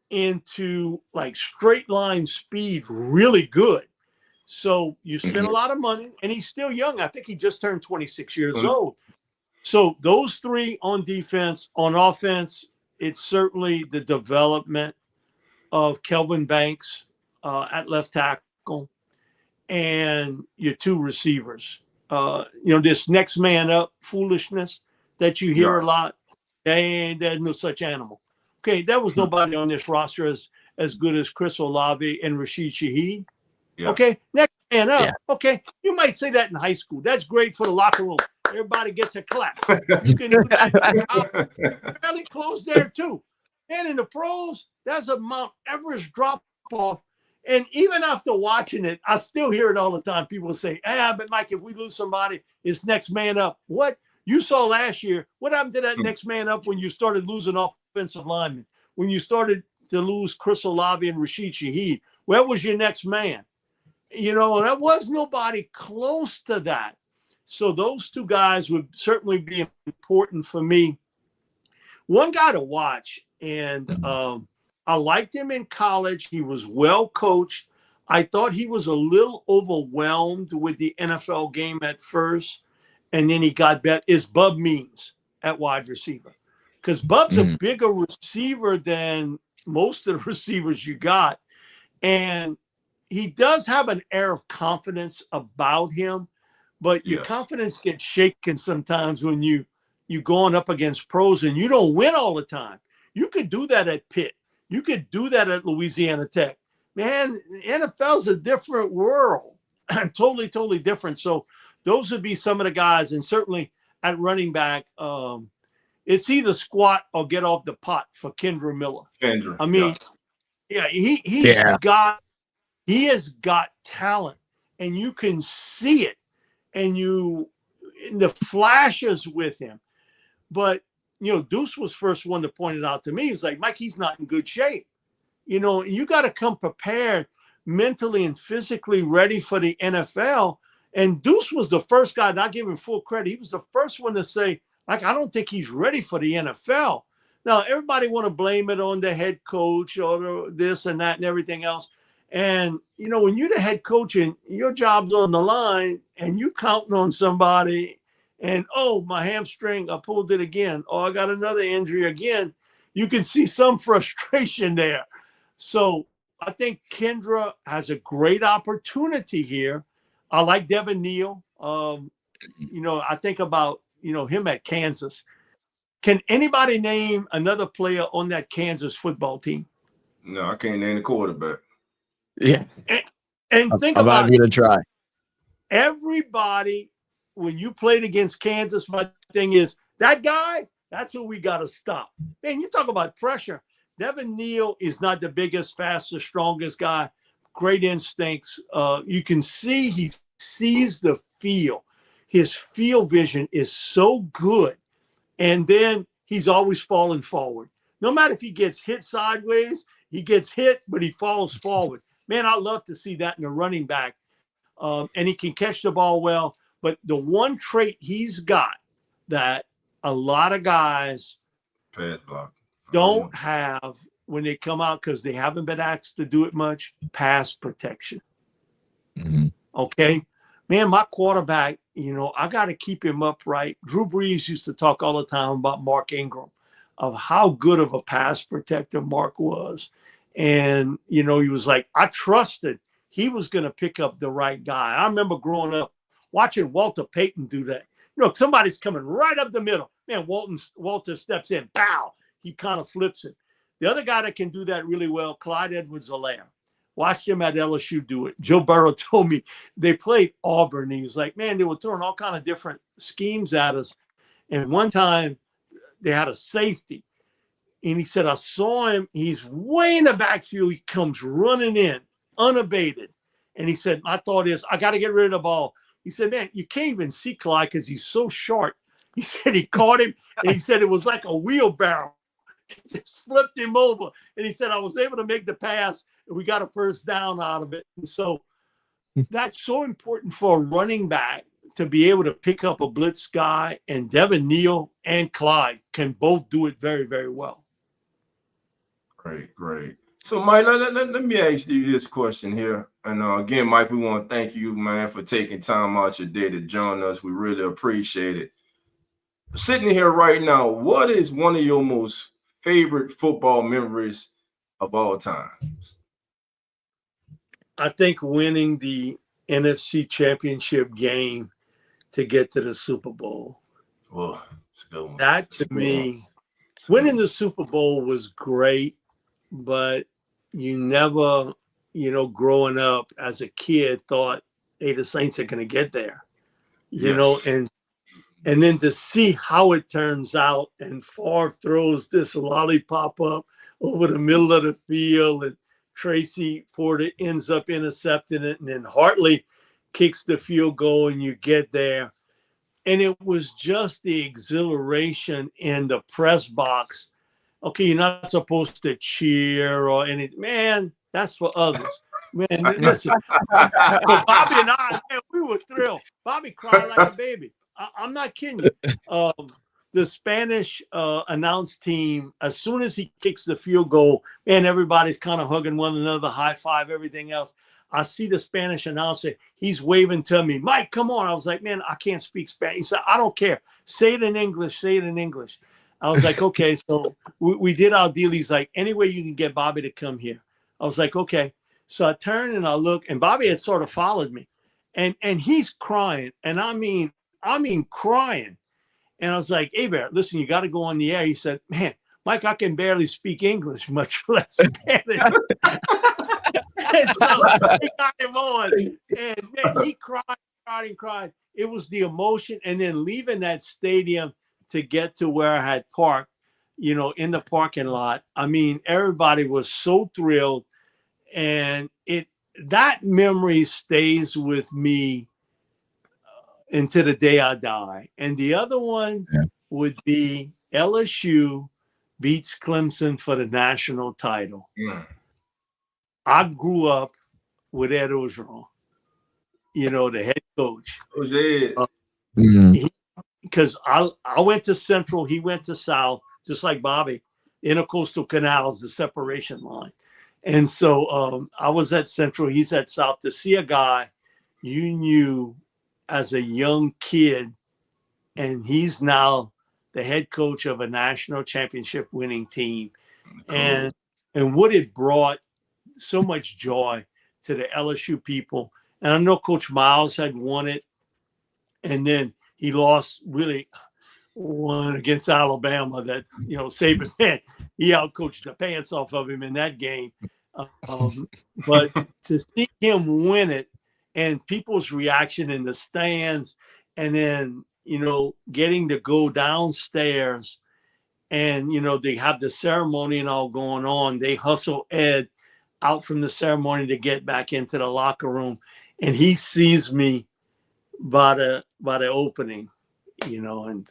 into like straight line speed really good. So you spend a lot of money, and he's still young. I think he just turned 26 years old. So those three on defense. On offense, it's certainly the development of Kelvin Banks at left tackle and your two receivers. This next man up foolishness that you hear a lot, there's no such animal. Okay, there was nobody on this roster as good as Chris Olave and Rashid Shaheed. Yeah. Okay, next man up. Yeah. Okay, you might say that in high school. That's great for the locker room. Everybody gets a clap. You can do that. Fairly close there too. And in the pros, that's a Mount Everest drop off. And even after watching it, I still hear it all the time. People say, but Mike, if we lose somebody, it's next man up. What you saw last year, what happened to that next man up when you started losing offensive linemen? When you started to lose Chris Olave and Rashid Shaheed, where was your next man? There was nobody close to that. So those two guys would certainly be important for me. One guy to watch, and I liked him in college. He was well coached. I thought he was a little overwhelmed with the NFL game at first, and then he got better, is Bub Means at wide receiver. Because Bub's a bigger receiver than most of the receivers you got. And he does have an air of confidence about him, but your confidence gets shaken sometimes when you going up against pros and you don't win all the time. You could do that at Pitt. You could do that at Louisiana Tech. Man, NFL's a different world. Totally, totally different. So those would be some of the guys. And certainly at running back, it's either squat or get off the pot for Kendra Miller. I mean, he has got talent, and you can see it, and the flashes with him. But Deuce was first one to point it out to me. He was like, Mike, he's not in good shape. You got to come prepared mentally and physically ready for the NFL. And Deuce was the first guy, not giving full credit. He was the first one to say, like, I don't think he's ready for the NFL. Now, everybody want to blame it on the head coach or this and that and everything else. And, when you're the head coach and your job's on the line and you counting on somebody and, oh, my hamstring, I pulled it again. Oh, I got another injury again. You can see some frustration there. So I think Kendra has a great opportunity here. I like Devin Neal. I think about, him at Kansas. Can anybody name another player on that Kansas football team? No, I can't name the quarterback. Yeah. And think about it. Try. Everybody when you played against Kansas, my thing is that guy, that's who we got to stop. Man, you talk about pressure. Devin Neal is not the biggest, fastest, strongest guy. Great instincts. You can see he sees the field. His field vision is so good. And then he's always falling forward. No matter if he gets hit sideways, he gets hit, but he falls forward. Man, I love to see that in a running back. And he can catch the ball well. But the one trait he's got that a lot of guys Pass block. don't have when they come out because they haven't been asked to do it much, pass protection. Mm-hmm. Okay? Man, my quarterback, I got to keep him upright. Drew Brees used to talk all the time about Mark Ingram, of how good of a pass protector Mark was. And, he was like, I trusted he was going to pick up the right guy. I remember growing up watching Walter Payton do that. Somebody's coming right up the middle. Man, Walter steps in, pow, he kind of flips it. The other guy that can do that really well, Clyde Edwards-Helaire. Watched him at LSU do it. Joe Burrow told me they played Auburn. He was like, man, they were throwing all kind of different schemes at us. And one time they had a safety. And he said, I saw him. He's way in the backfield. He comes running in, unabated. And he said, my thought is, I got to get rid of the ball. He said, man, you can't even see Clyde because he's so short. He said he caught him. And he said it was like a wheelbarrow. Just flipped him over. And he said, I was able to make the pass. And we got a first down out of it. And so that's so important for a running back to be able to pick up a blitz guy. And Devin Neal and Clyde can both do it very, very well. Great. So, Mike, let me ask you this question here. And again, Mike, we want to thank you, man, for taking time out your day to join us. We really appreciate it. Sitting here right now, what is one of your most favorite football memories of all time? I think winning the NFC Championship game to get to the Super Bowl. Well, it's a good one. That to me, winning the Super Bowl was great, but you never, growing up as a kid thought, hey, the Saints are going to get there, and then to see how it turns out and Favre throws this lollipop up over the middle of the field and Tracy Porter ends up intercepting it, and then Hartley kicks the field goal and you get there. And it was just the exhilaration in the press box. Okay, you're not supposed to cheer or anything. Man, that's for others. Man, listen. Bobby and I, man, we were thrilled. Bobby cried like a baby. I'm not kidding you. The Spanish announce team, as soon as he kicks the field goal, man, everybody's kind of hugging one another, high five, everything else. I see the Spanish announcer. He's waving to me, Mike, come on. I was like, man, I can't speak Spanish. He said, I don't care. Say it in English. Say it in English. I was like, okay. So we did our deal. He's like, any way you can get Bobby to come here. I was like, okay. So I turn and I look, and Bobby had sort of followed me. And he's crying. And I mean crying. And I was like, hey, Bear, listen, you got to go on the air. He said, man, Mike, I can barely speak English, much less Spanish. And so he got him on. And man, he cried. It was the emotion. And then leaving that stadium to get to where I had parked, in the parking lot. I mean, everybody was so thrilled. And that memory stays with me until the day I die. And the other one would be LSU beats Clemson for the national title. Yeah. I grew up with Ed Orgeron, the head coach. Because I went to Central, he went to South, just like Bobby. Intercoastal Canals, the separation line. And so I was at Central, he's at South. To see a guy you knew as a young kid, and he's now the head coach of a national championship winning team. Cool. And what it brought so much joy to the LSU people. And I know Coach Miles had won it, and then he lost really one against Alabama that, Saban, man, he outcoached the pants off of him in that game. But to see him win it and people's reaction in the stands and then, getting to go downstairs and, they have the ceremony and all going on. They hustle Ed out from the ceremony to get back into the locker room. And he sees me by the opening, and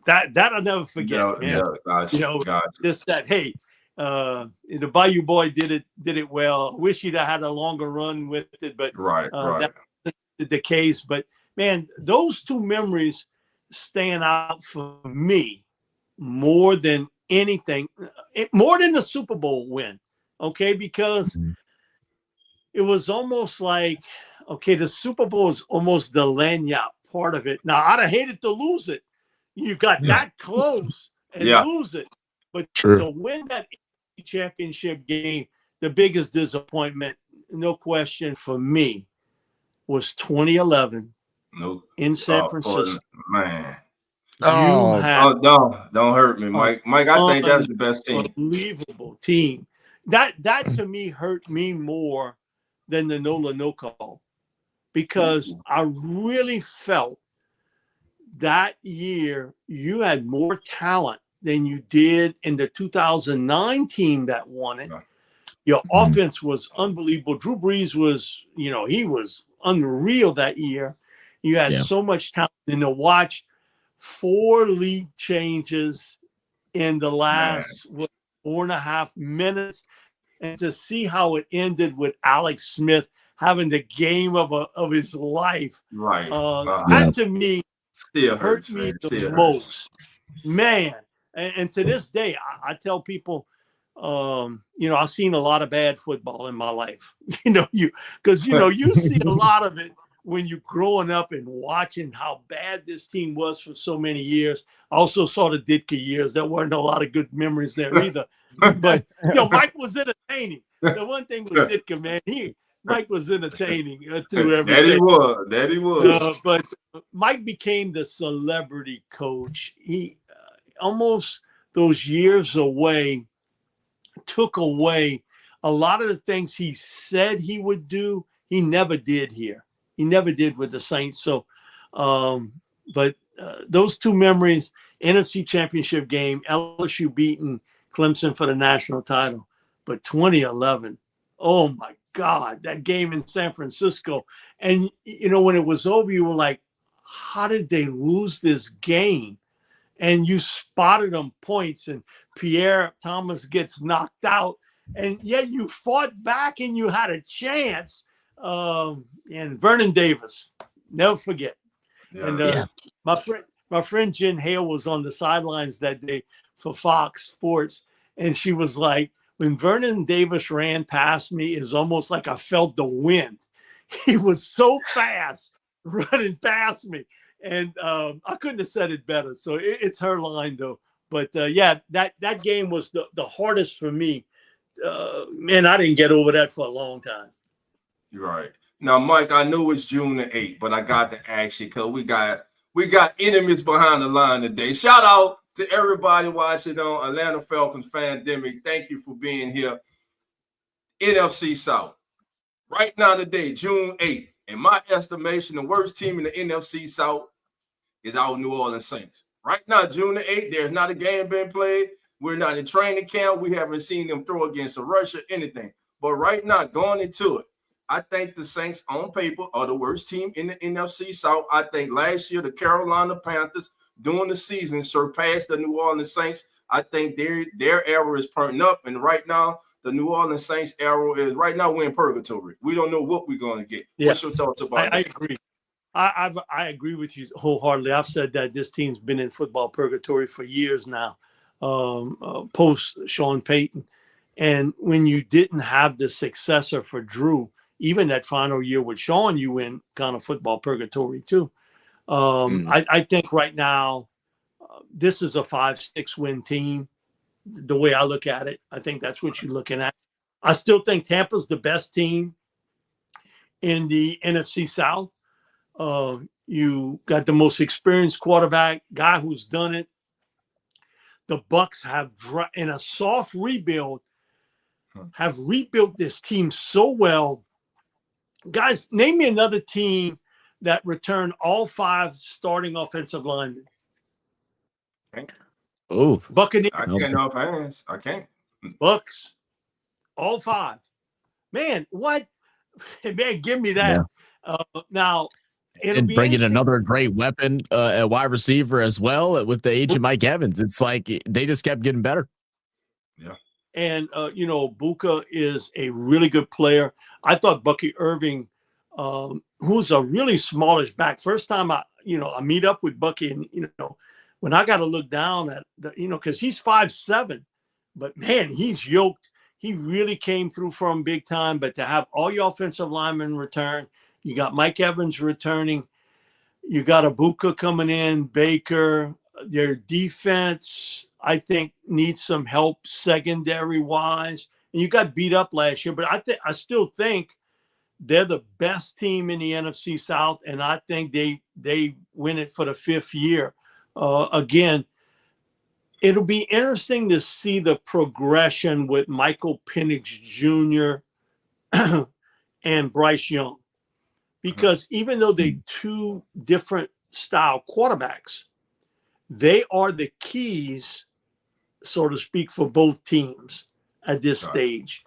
that I'll never forget, man. Gotcha. Just that, hey, the Bayou boy did it well. I wish he'd have had a longer run with it, but Right. that's the case. But man, those two memories stand out for me more than anything, more than the Super Bowl win. Okay, because it was almost like, okay, the Super Bowl is almost the lanyard part of it. Now, I'd have hated to lose it. You got that close and lose it. But to win that championship game, the biggest disappointment, no question for me, was 2011 in San Francisco. Man. Don't hurt me, Mike. Mike, I think that's the best team. Unbelievable team. That to me hurt me more than the no call, because I really felt that year you had more talent than you did in the 2009 team that won it. Your offense was unbelievable. Drew Brees was, he was unreal that year. You had so much talent. And to watch 4 league changes in the last 4.5 minutes, and to see how it ended with Alex Smith having the game of his life. Right. That to me hurt me the most. Man. And to this day, I tell people, I've seen a lot of bad football in my life. Because you see a lot of it when you're growing up and watching how bad this team was for so many years. I also saw the Ditka years. There weren't a lot of good memories there either. But Mike was entertaining. The one thing with Ditka, man, Mike was entertaining through everything. That he was. But Mike became the celebrity coach. He almost those years away took away a lot of the things he said he would do. He never did here. He never did with the Saints. So, but those two memories, NFC Championship game, LSU beating Clemson for the national title. But 2011, oh my God, that game in San Francisco. And, when it was over, you were like, how did they lose this game? And you spotted them points, and Pierre Thomas gets knocked out. And yet you fought back and you had a chance. And Vernon Davis, never forget. And my friend Jen Hale was on the sidelines that day for Fox Sports, and she was like, when Vernon Davis ran past me, it was almost like I felt the wind. He was so fast running past me, and I couldn't have said it better. So it's her line though. But that game was the hardest for me. Man, I didn't get over that for a long time. You're right. Now, Mike, I know it's June the 8th, but I got to ask you because we got enemies behind the line today. Shout out to everybody watching on Atlanta Falcons Fandemic. Thank you for being here. NFC South. Right now today, June 8th, in my estimation, the worst team in the NFC South is our New Orleans Saints. Right now, June the 8th, there's not a game being played. We're not in training camp. We haven't seen them throw against Russia, anything. But right now, going into it, I think the Saints on paper are the worst team in the NFC South. I think last year, the Carolina Panthers during the season surpassed the New Orleans Saints. I think their era is turning up. And right now, the New Orleans Saints era is right now we're in purgatory. We don't know what we're going to get. Yeah. What's your thoughts about that? I agree. I agree with you wholeheartedly. I've said that this team's been in football purgatory for years now, post Sean Payton. And when you didn't have the successor for Drew, even that final year with Sean, you in kind of football purgatory too. I think right now, this is a 5-6 win team. The way I look at it, I think that's what you're looking at. I still think Tampa's the best team in the NFC South. You got the most experienced quarterback, guy who's done it. The Bucs have, in a soft rebuild, have rebuilt this team so well. Guys, name me another team that return all 5 starting offensive linemen. Oh, Buccaneers. I can't off hands. I can't. Bucks. All 5. Man, what? Man, give me that. Now, it'll be bringing interesting. another great weapon at wide receiver as well with the age of Mike Evans. It's like they just kept getting better. Yeah. And, Buka is a really good player. I thought Bucky Irving, who's a really smallish back. First time I meet up with Bucky, and, when I got to look down at, because he's 5'7", but, man, he's yoked. He really came through for him big time. But to have all your offensive linemen return, you got Mike Evans returning, you got Abuka coming in, Baker. Their defense, I think, needs some help secondary-wise. And you got beat up last year, but I still think they're the best team in the NFC South, and I think they win it for the 5th year. Again, it'll be interesting to see the progression with Michael Penix Jr. and Bryce Young, because even though they're 2 different style quarterbacks, they are the keys, so to speak, for both teams at this stage.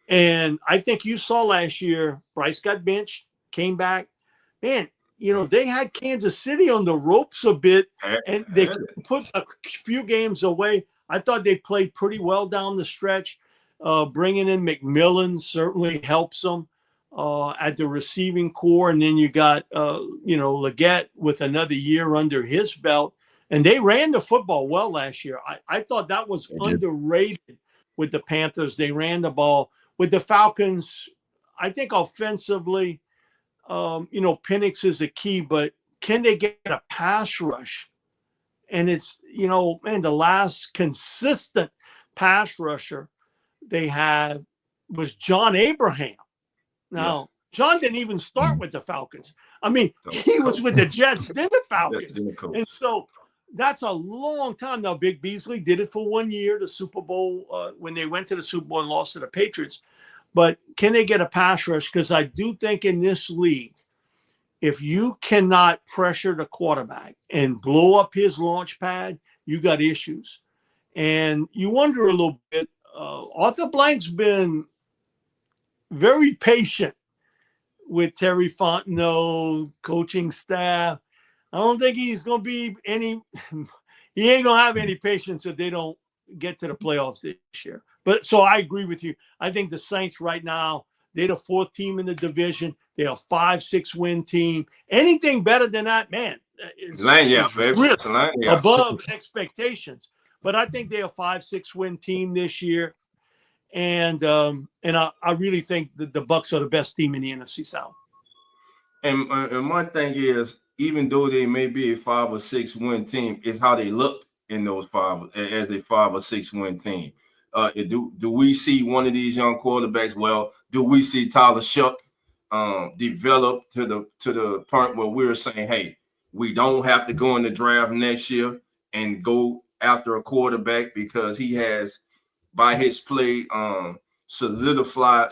And I think you saw last year, Bryce got benched, came back. Man, they had Kansas City on the ropes a bit, and they put a few games away. I thought they played pretty well down the stretch. Bringing in McMillan certainly helps them at the receiving core. And then you got, Leggett with another year under his belt. And they ran the football well last year. I thought that was underrated with the Panthers. They ran the ball. With the Falcons, I think offensively, Penix is a key, but can they get a pass rush? And it's, the last consistent pass rusher they had was John Abraham. Now, John didn't even start with the Falcons. I mean, he was with the Jets, then the Falcons. And so that's a long time. Now, Big Beasley did it for 1 year, the Super Bowl, when they went to the Super Bowl and lost to the Patriots. But can they get a pass rush? Because I do think in this league, if you cannot pressure the quarterback and blow up his launch pad, you got issues. And you wonder a little bit, Arthur Blank's been very patient with Terry Fontenot, coaching staff. I don't think he's going to be he ain't going to have any patience if they don't get to the playoffs this year. But so I agree with you. I think the Saints right now, they're the 4th team in the division. They're a 5-6 win team. Anything better than that, man, is really above expectations. But I think they're a 5-6 win team this year. And I really think that the Bucs are the best team in the NFC South. And my thing is, even though they may be a 5 or 6 win team, it's how they look in those 5 as a 5 or 6 win team. Do we see one of these young quarterbacks? Well, do we see Tyler Shuck develop to the point where we're saying, hey, we don't have to go in the draft next year and go after a quarterback because he has, by his play, solidified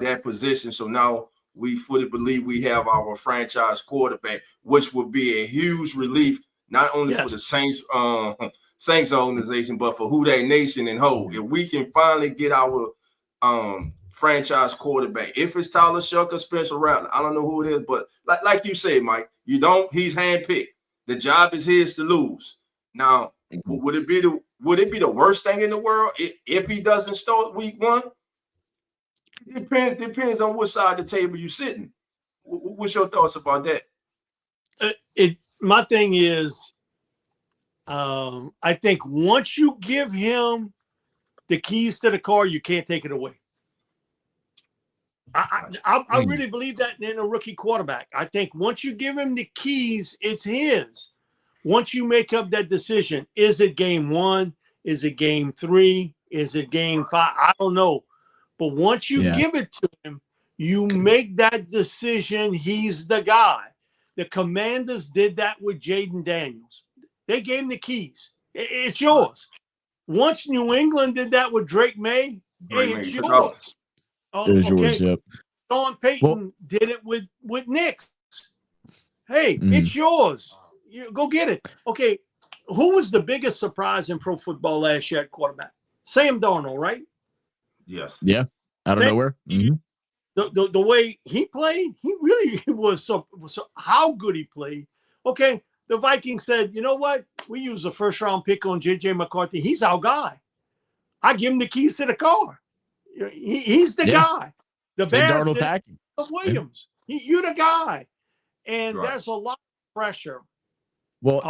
that position. So now we fully believe we have our franchise quarterback, which would be a huge relief, not only for the Saints organization, but for Who Dat Nation and whole. If we can finally get our franchise quarterback, if it's Tyler Shuck or Spencer Rattler, I don't know who it is, but like you said, Mike, he's handpicked. The job is his to lose. Now, would it be the worst thing in the world if he doesn't start week 1? It depends on what side of the table you're sitting. What's your thoughts about that? My thing is, I think once you give him the keys to the car, you can't take it away. I really believe that in a rookie quarterback. I think once you give him the keys, it's his. Once you make up that decision, is it game 1? Is it game 3? Is it game 5? I don't know. But once you give it to him, you make that decision. He's the guy. The Commanders did that with Jaden Daniels. They gave him the keys. It's yours. Once New England did that with Drake May, it's yours. It is yours, yep. Sean Payton did it with Knicks. Hey, it's yours. You go get it. Okay, who was the biggest surprise in pro football last year at quarterback? Sam Darnold, right? Yes. Yeah. Out of nowhere. The way he played, he really was so how good he played. Okay, the Vikings said, you know what? We use a first-round pick on J.J. McCarthy. He's our guy. I give him the keys to the car. He's the guy. The Bears Darnold packing. Williams. You're the guy. And there's a lot of pressure. Well,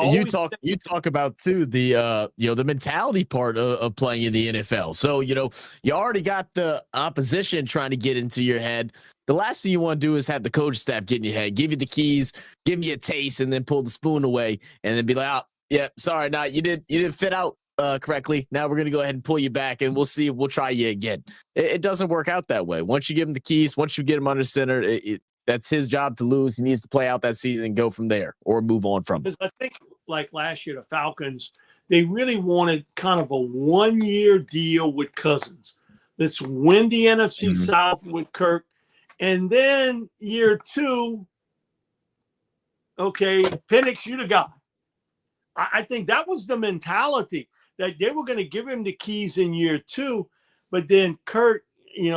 you talk about too the the mentality part of playing in the NFL. So you already got the opposition trying to get into your head. The last thing you want to do is have the coach staff get in your head, give you the keys, give you a taste, and then pull the spoon away, and then be like, "Oh, yeah, sorry, you didn't fit out correctly. Now we're gonna go ahead and pull you back, and we'll see. We'll try you again." It doesn't work out that way. Once you give him the keys, once you get him under center, that's his job to lose. He needs to play out that season and go from there or move on from it. I think like last year, the Falcons, they really wanted kind of a 1-year deal with Cousins. Let's win the NFC South with Kirk. And then year 2, okay, Penix, you the guy. I think that was the mentality that they were going to give him the keys in year 2. But then Kirk, he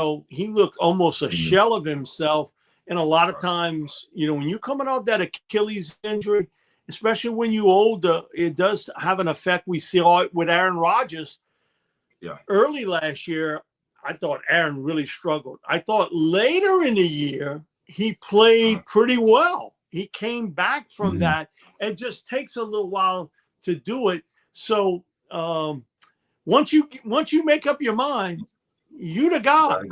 looked almost a shell of himself. And a lot of times, when you're coming off that Achilles injury, especially when you're older, it does have an effect. We saw it with Aaron Rodgers. Yeah. Early last year, I thought Aaron really struggled. I thought later in the year, he played pretty well. He came back from that. It just takes a little while to do it. So once you make up your mind, you the guy.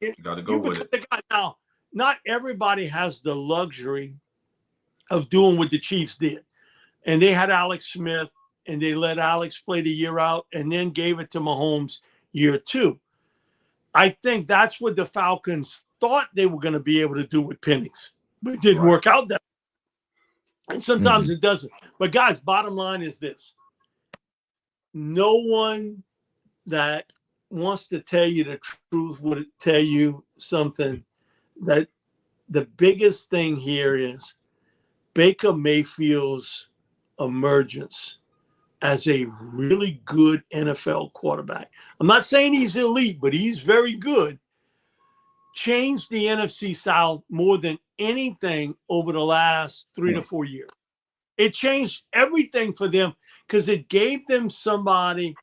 You gotta go with it. The guy. Now, not everybody has the luxury of doing what the Chiefs did. And they had Alex Smith, and they let Alex play the year out and then gave it to Mahomes year 2. I think that's what the Falcons thought they were going to be able to do with Penix. But it didn't work out that way. And sometimes it doesn't. But, guys, bottom line is this. No one that wants to tell you the truth would tell you something that the biggest thing here is Baker Mayfield's emergence as a really good NFL quarterback. I'm not saying he's elite, but he's very good. Changed the NFC South more than anything over the last 3 to 4 years. It changed everything for them because it gave them somebody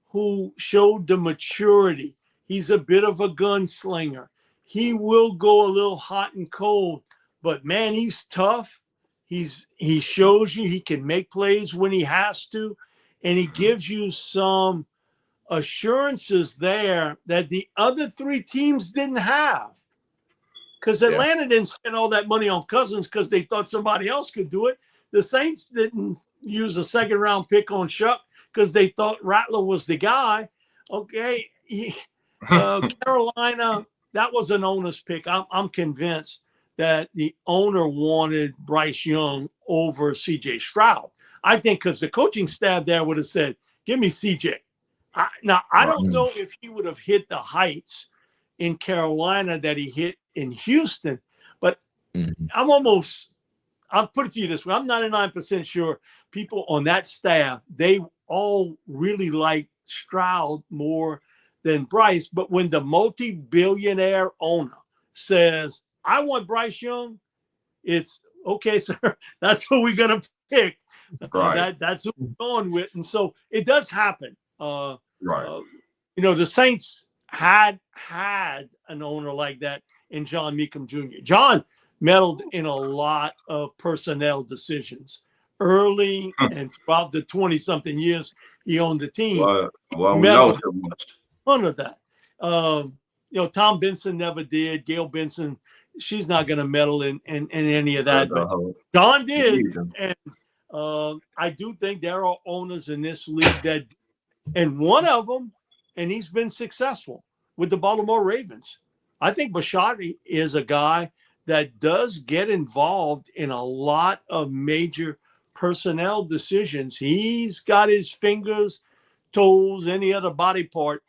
who showed the maturity. He's a bit of a gunslinger. He will go a little hot and cold, but man, he's tough. He shows you he can make plays when he has to, and he gives you some assurances there that the other 3 teams didn't have. Because Atlanta didn't spend all that money on Cousins because they thought somebody else could do it. The Saints didn't use a 2nd-round pick on Chuck because they thought Rattler was the guy. Okay, Carolina, that was an owner's pick. I'm convinced that the owner wanted Bryce Young over C.J. Stroud. I think because the coaching staff there would have said, give me C.J. I don't know if he would have hit the heights in Carolina that he hit in Houston, but I'll put it to you this way. I'm 99% sure people on that staff, they all really like Stroud more than Bryce. But when the multi-billionaire owner says, I want Bryce Young, it's okay, sir. That's what we're going to pick. That's what we're going with. And so it does happen. The Saints had an owner like that in John Mecom Jr. John meddled in a lot of personnel decisions early and throughout the 20-something years he owned the team. We know so much. None of that. Tom Benson never did. Gail Benson, she's not going to meddle in any of that. But John did. And I do think there are owners in this league that, and one of them, and he's been successful with the Baltimore Ravens. I think Bisciotti is a guy that does get involved in a lot of major personnel decisions. He's got his fingers, toes, any other body part.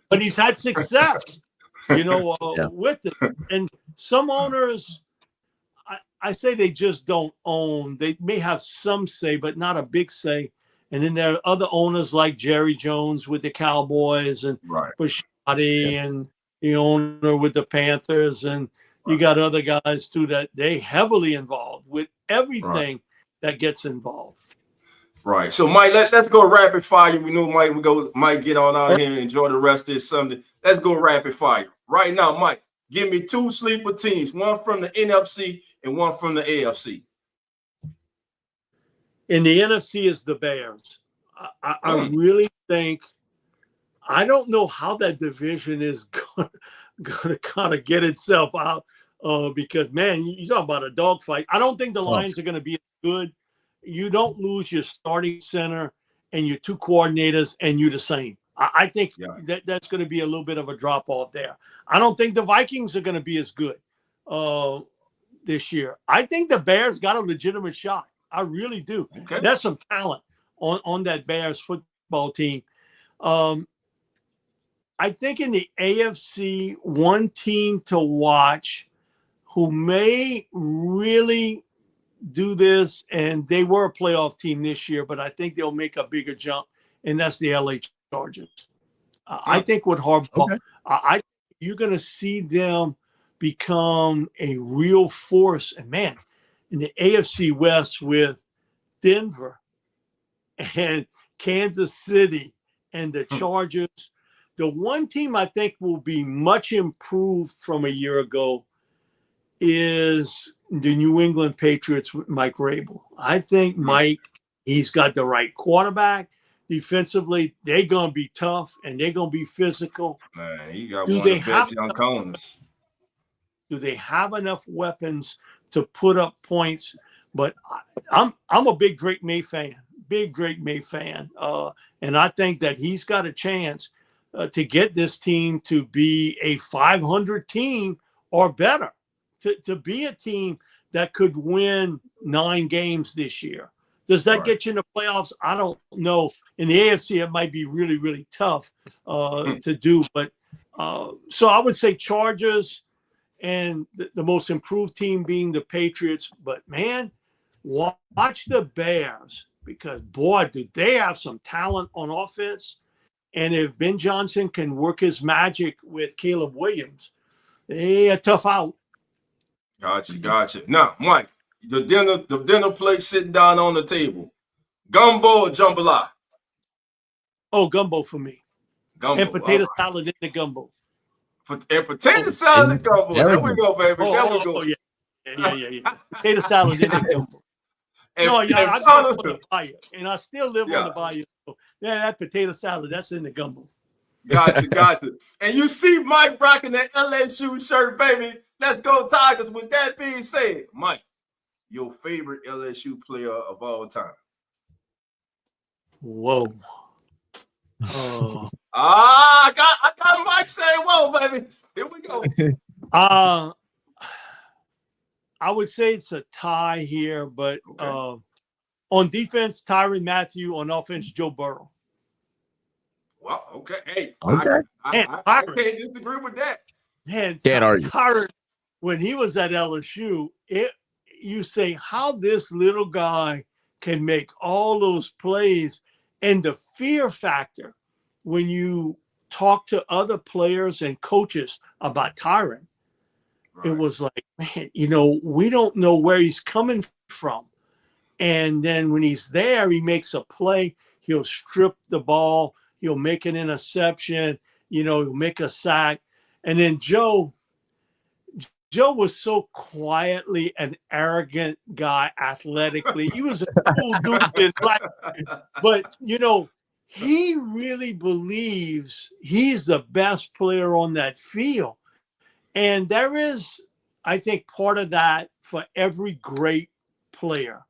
But he's had success, with it. And some owners, I say they just don't own. They may have some say, but not a big say. And then there are other owners like Jerry Jones with the Cowboys and Right. Bisciotti and the owner with the Panthers. And you got other guys too that they heavily involved with everything that gets involved. Right. So, Mike, let's go rapid fire. We know Mike get on out here and enjoy the rest of this Sunday. Let's go rapid fire. Right now, Mike, give me 2 sleeper teams, one from the NFC and one from the AFC. In the NFC is the Bears. I really think, I don't know how that division is going to kind of get itself out because, man, you talk about a dogfight. I don't think the Lions are going to be good. You don't lose your starting center and your 2 coordinators and you're the same. I think that's going to be a little bit of a drop off there. I don't think the Vikings are going to be as good this year. I think the Bears got a legitimate shot. I really do. Okay. There's some talent on that Bears football team. I think in the AFC, one team to watch who may really do this, and they were a playoff team this year, but I think they'll make a bigger jump, and that's the LA Chargers. I think with Harbaugh, I you're going to see them become a real force. And, man, in the AFC West with Denver and Kansas City and the Chargers, the one team I think will be much improved from a year ago is the New England Patriots with Mike Vrabel. I think Mike, he's got the right quarterback. Defensively, they're going to be tough and they're going to be physical. Man, he got one of the best young corners. Do they have enough weapons to put up points? But I'm a big Drake May fan, and I think that he's got a chance to get this team to be a 500 team or better, to be a team that could win 9 games this year. Does that get you in the playoffs? I don't know. In the AFC, it might be really, really tough to do. But so I would say Chargers and the most improved team being the Patriots. But, man, watch the Bears because, boy, do they have some talent on offense. And if Ben Johnson can work his magic with Caleb Williams, they are tough out. Gotcha. Now, Mike, the dinner plate sitting down on the table. Gumbo or jambalaya? Oh, gumbo for me. Gumbo. And potato salad in the gumbo. And potato salad and gumbo. There we go, baby. There we go. Yeah. Potato salad in the gumbo. I grew up on the bayou, and I still live on the bayou. So, that potato salad, that's in the gumbo. Gotcha. And you see Mike rocking that LSU shirt, baby. Let's go Tigers. With that being said, Mike, your favorite LSU player of all time? Whoa. I got Mike saying whoa, baby. Here we go. I would say it's a tie here, but on defense, Tyrann Mathieu. On offense, Joe Burrow. Well, okay. Hey, okay. I can't disagree with that. Man, can't argue. Tyrann, when he was at LSU, you say how this little guy can make all those plays, and the fear factor when you talk to other players and coaches about Tyrann, it was like, man, we don't know where he's coming from. And then when he's there, he makes a play. He'll strip the ball. He'll make an interception. He'll make a sack. And then Joe was so quietly an arrogant guy athletically. He was a cool dude, but he really believes he's the best player on that field. And there is, I think, part of that for every great player.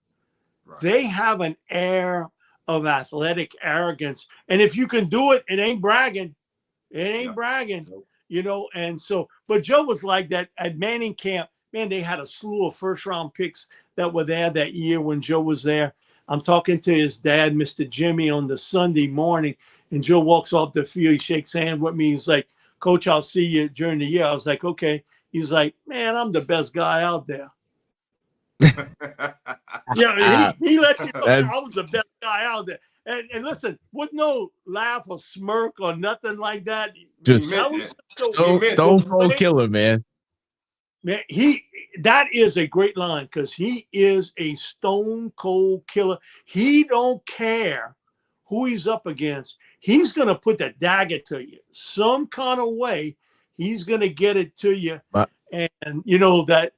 Right. They have an air of athletic arrogance. And if you can do it, it ain't bragging. And so, but Joe was like that at Manning camp. Man, they had a slew of first-round picks that were there that year when Joe was there. I'm talking to his dad, Mr. Jimmy, on the Sunday morning, and Joe walks off the field. He shakes hands with me. He's like, Coach, I'll see you during the year. I was like, okay. He's like, man, I'm the best guy out there. Yeah, he let you know I was the best guy out there. And listen, with no laugh or smirk or nothing like that. Just That was stone cold killer, man. Man, that is a great line because he is a stone cold killer. He don't care who he's up against. He's gonna put the dagger to you some kind of way. He's gonna get it to you, and you know that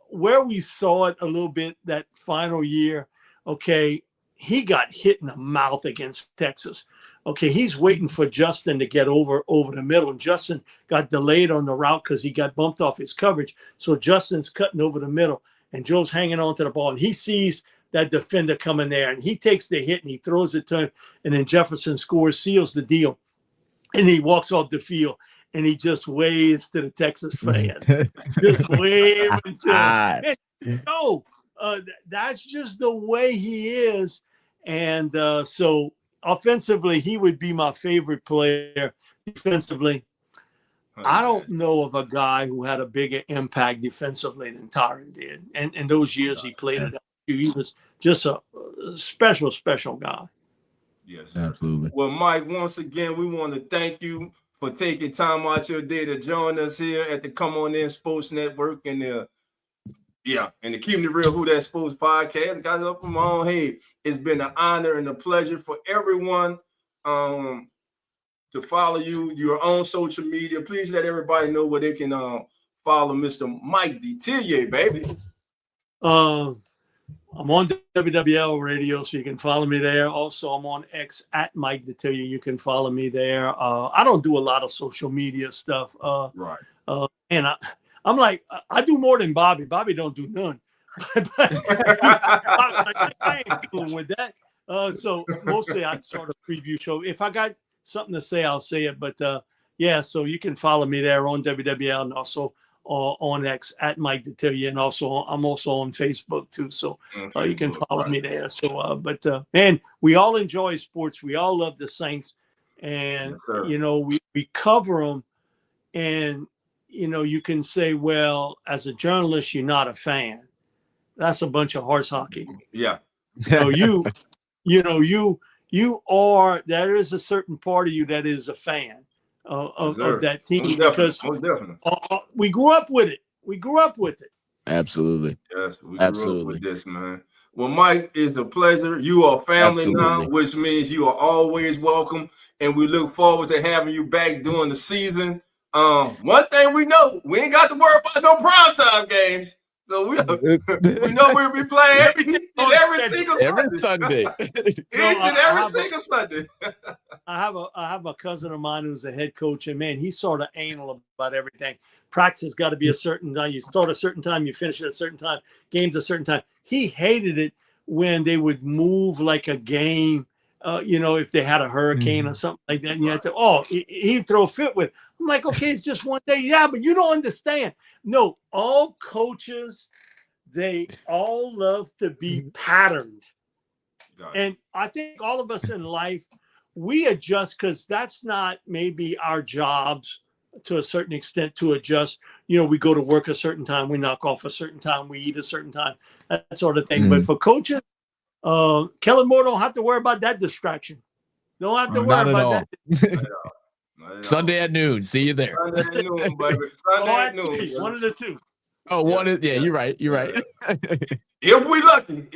where we saw it a little bit that final year. Okay, he got hit in the mouth against Texas. Okay, he's waiting for Justin to get over the middle. And Justin got delayed on the route because he got bumped off his coverage. So Justin's cutting over the middle, and Joe's hanging on to the ball. And he sees that defender coming there, and he takes the hit, and he throws it to him. And then Jefferson scores, seals the deal. And he walks off the field, and he just waves to the Texas fans. Just waving to them. And, that's just the way he is. And so offensively, he would be my favorite player. Defensively, I don't know of a guy who had a bigger impact defensively than Tyron did. And in those years he played at LSU, he was just a special, special guy. Yes, absolutely. Well, Mike, once again, we want to thank you for taking time out your day to join us here at the Come On In Sports Network and the Keeping It Real Who That Sports podcast. Got it up from my own head. It's been an honor and a pleasure for everyone to follow you, your own social media. Please let everybody know where they can follow Mr. Mike Detillier, baby. I'm on WWL Radio, so you can follow me there. Also, I'm on X at Mike Detillier. You can follow me there. I don't do a lot of social media stuff. And I'm like, I do more than Bobby. Bobby don't do none. I ain't fooling with that. So mostly I sort of preview show. If I got something to say, I'll say it. But so you can follow me there on WWL and also on X at Mike Detillier, and also I'm also on Facebook too. So you can follow me there. So, man, we all enjoy sports. We all love the Saints, and we cover them. And you can say, well, as a journalist, you're not a fan. That's a bunch of horse hockey. Yeah. So you are. There is a certain part of you that is a fan of that team because we grew up with it. Absolutely. Yes, we grew up with this, man. Well, Mike, it's a pleasure. You are family now, which means you are always welcome, and we look forward to having you back during the season. One thing we know, we ain't got to worry about no primetime games. So we know we'll be playing every single Sunday. Every single Sunday. I have a cousin of mine who's a head coach, and man, he's sort of anal about everything. Practice has got to be a certain time. You start a certain time, you finish at a certain time. Games a certain time. He hated it when they would move like a game. If they had a hurricane or something like that, and you had to, he'd throw a fit with. I'm like, okay, it's just one day. Yeah, but you don't understand. No, all coaches, they all love to be patterned. And I think all of us in life, we adjust because that's not maybe our jobs to a certain extent to adjust. We go to work a certain time, we knock off a certain time, we eat a certain time, that sort of thing. But for coaches, Kellen Moore don't have to worry about that distraction. Don't have to worry about that. Sunday at noon. See you there. Sunday at noon, baby. Sunday at noon. One of the two. Oh, you're right. You're right. If we lucky,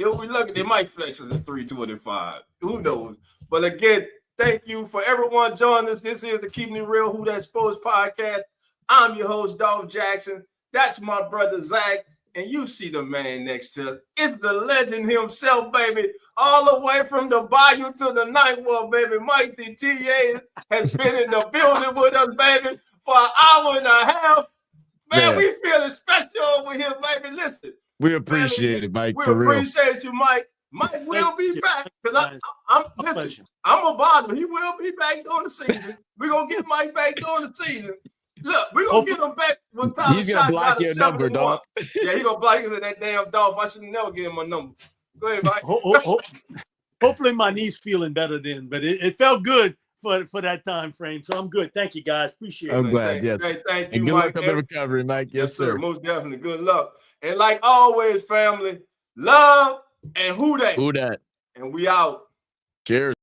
they might flex us at 325. Who knows? But again, thank you for everyone joining us. This is the Keeping It Real Who That Sports podcast. I'm your host, DOLPH Jackson. That's my brother, Zach. And you see the man next to us. It's the legend himself, baby. All the way from the bayou to the night world, baby. Mike Detillier has been in the building with us, baby, for an hour and a half. Man, we feeling special over here, baby. Listen. We appreciate it, Mike. We appreciate you, Mike. Mike will be back. Because I'm a bother. He will be back during the season. We're going to get Mike back during the season. Look, we're going to get him back when Tyler he's going to block your number, dog. Yeah, he's going to block that damn dog. I should never give him my number. Go ahead, Mike. Hopefully my knee's feeling better then, but it felt good for that time frame. So I'm good. Thank you, guys. Appreciate it. I'm glad. Yes. Thank you, and good Mike. luck on the recovery, Mike. Yes, sir. Most definitely. Good luck. And like always, family, love and who that? Who that? And we out. Cheers.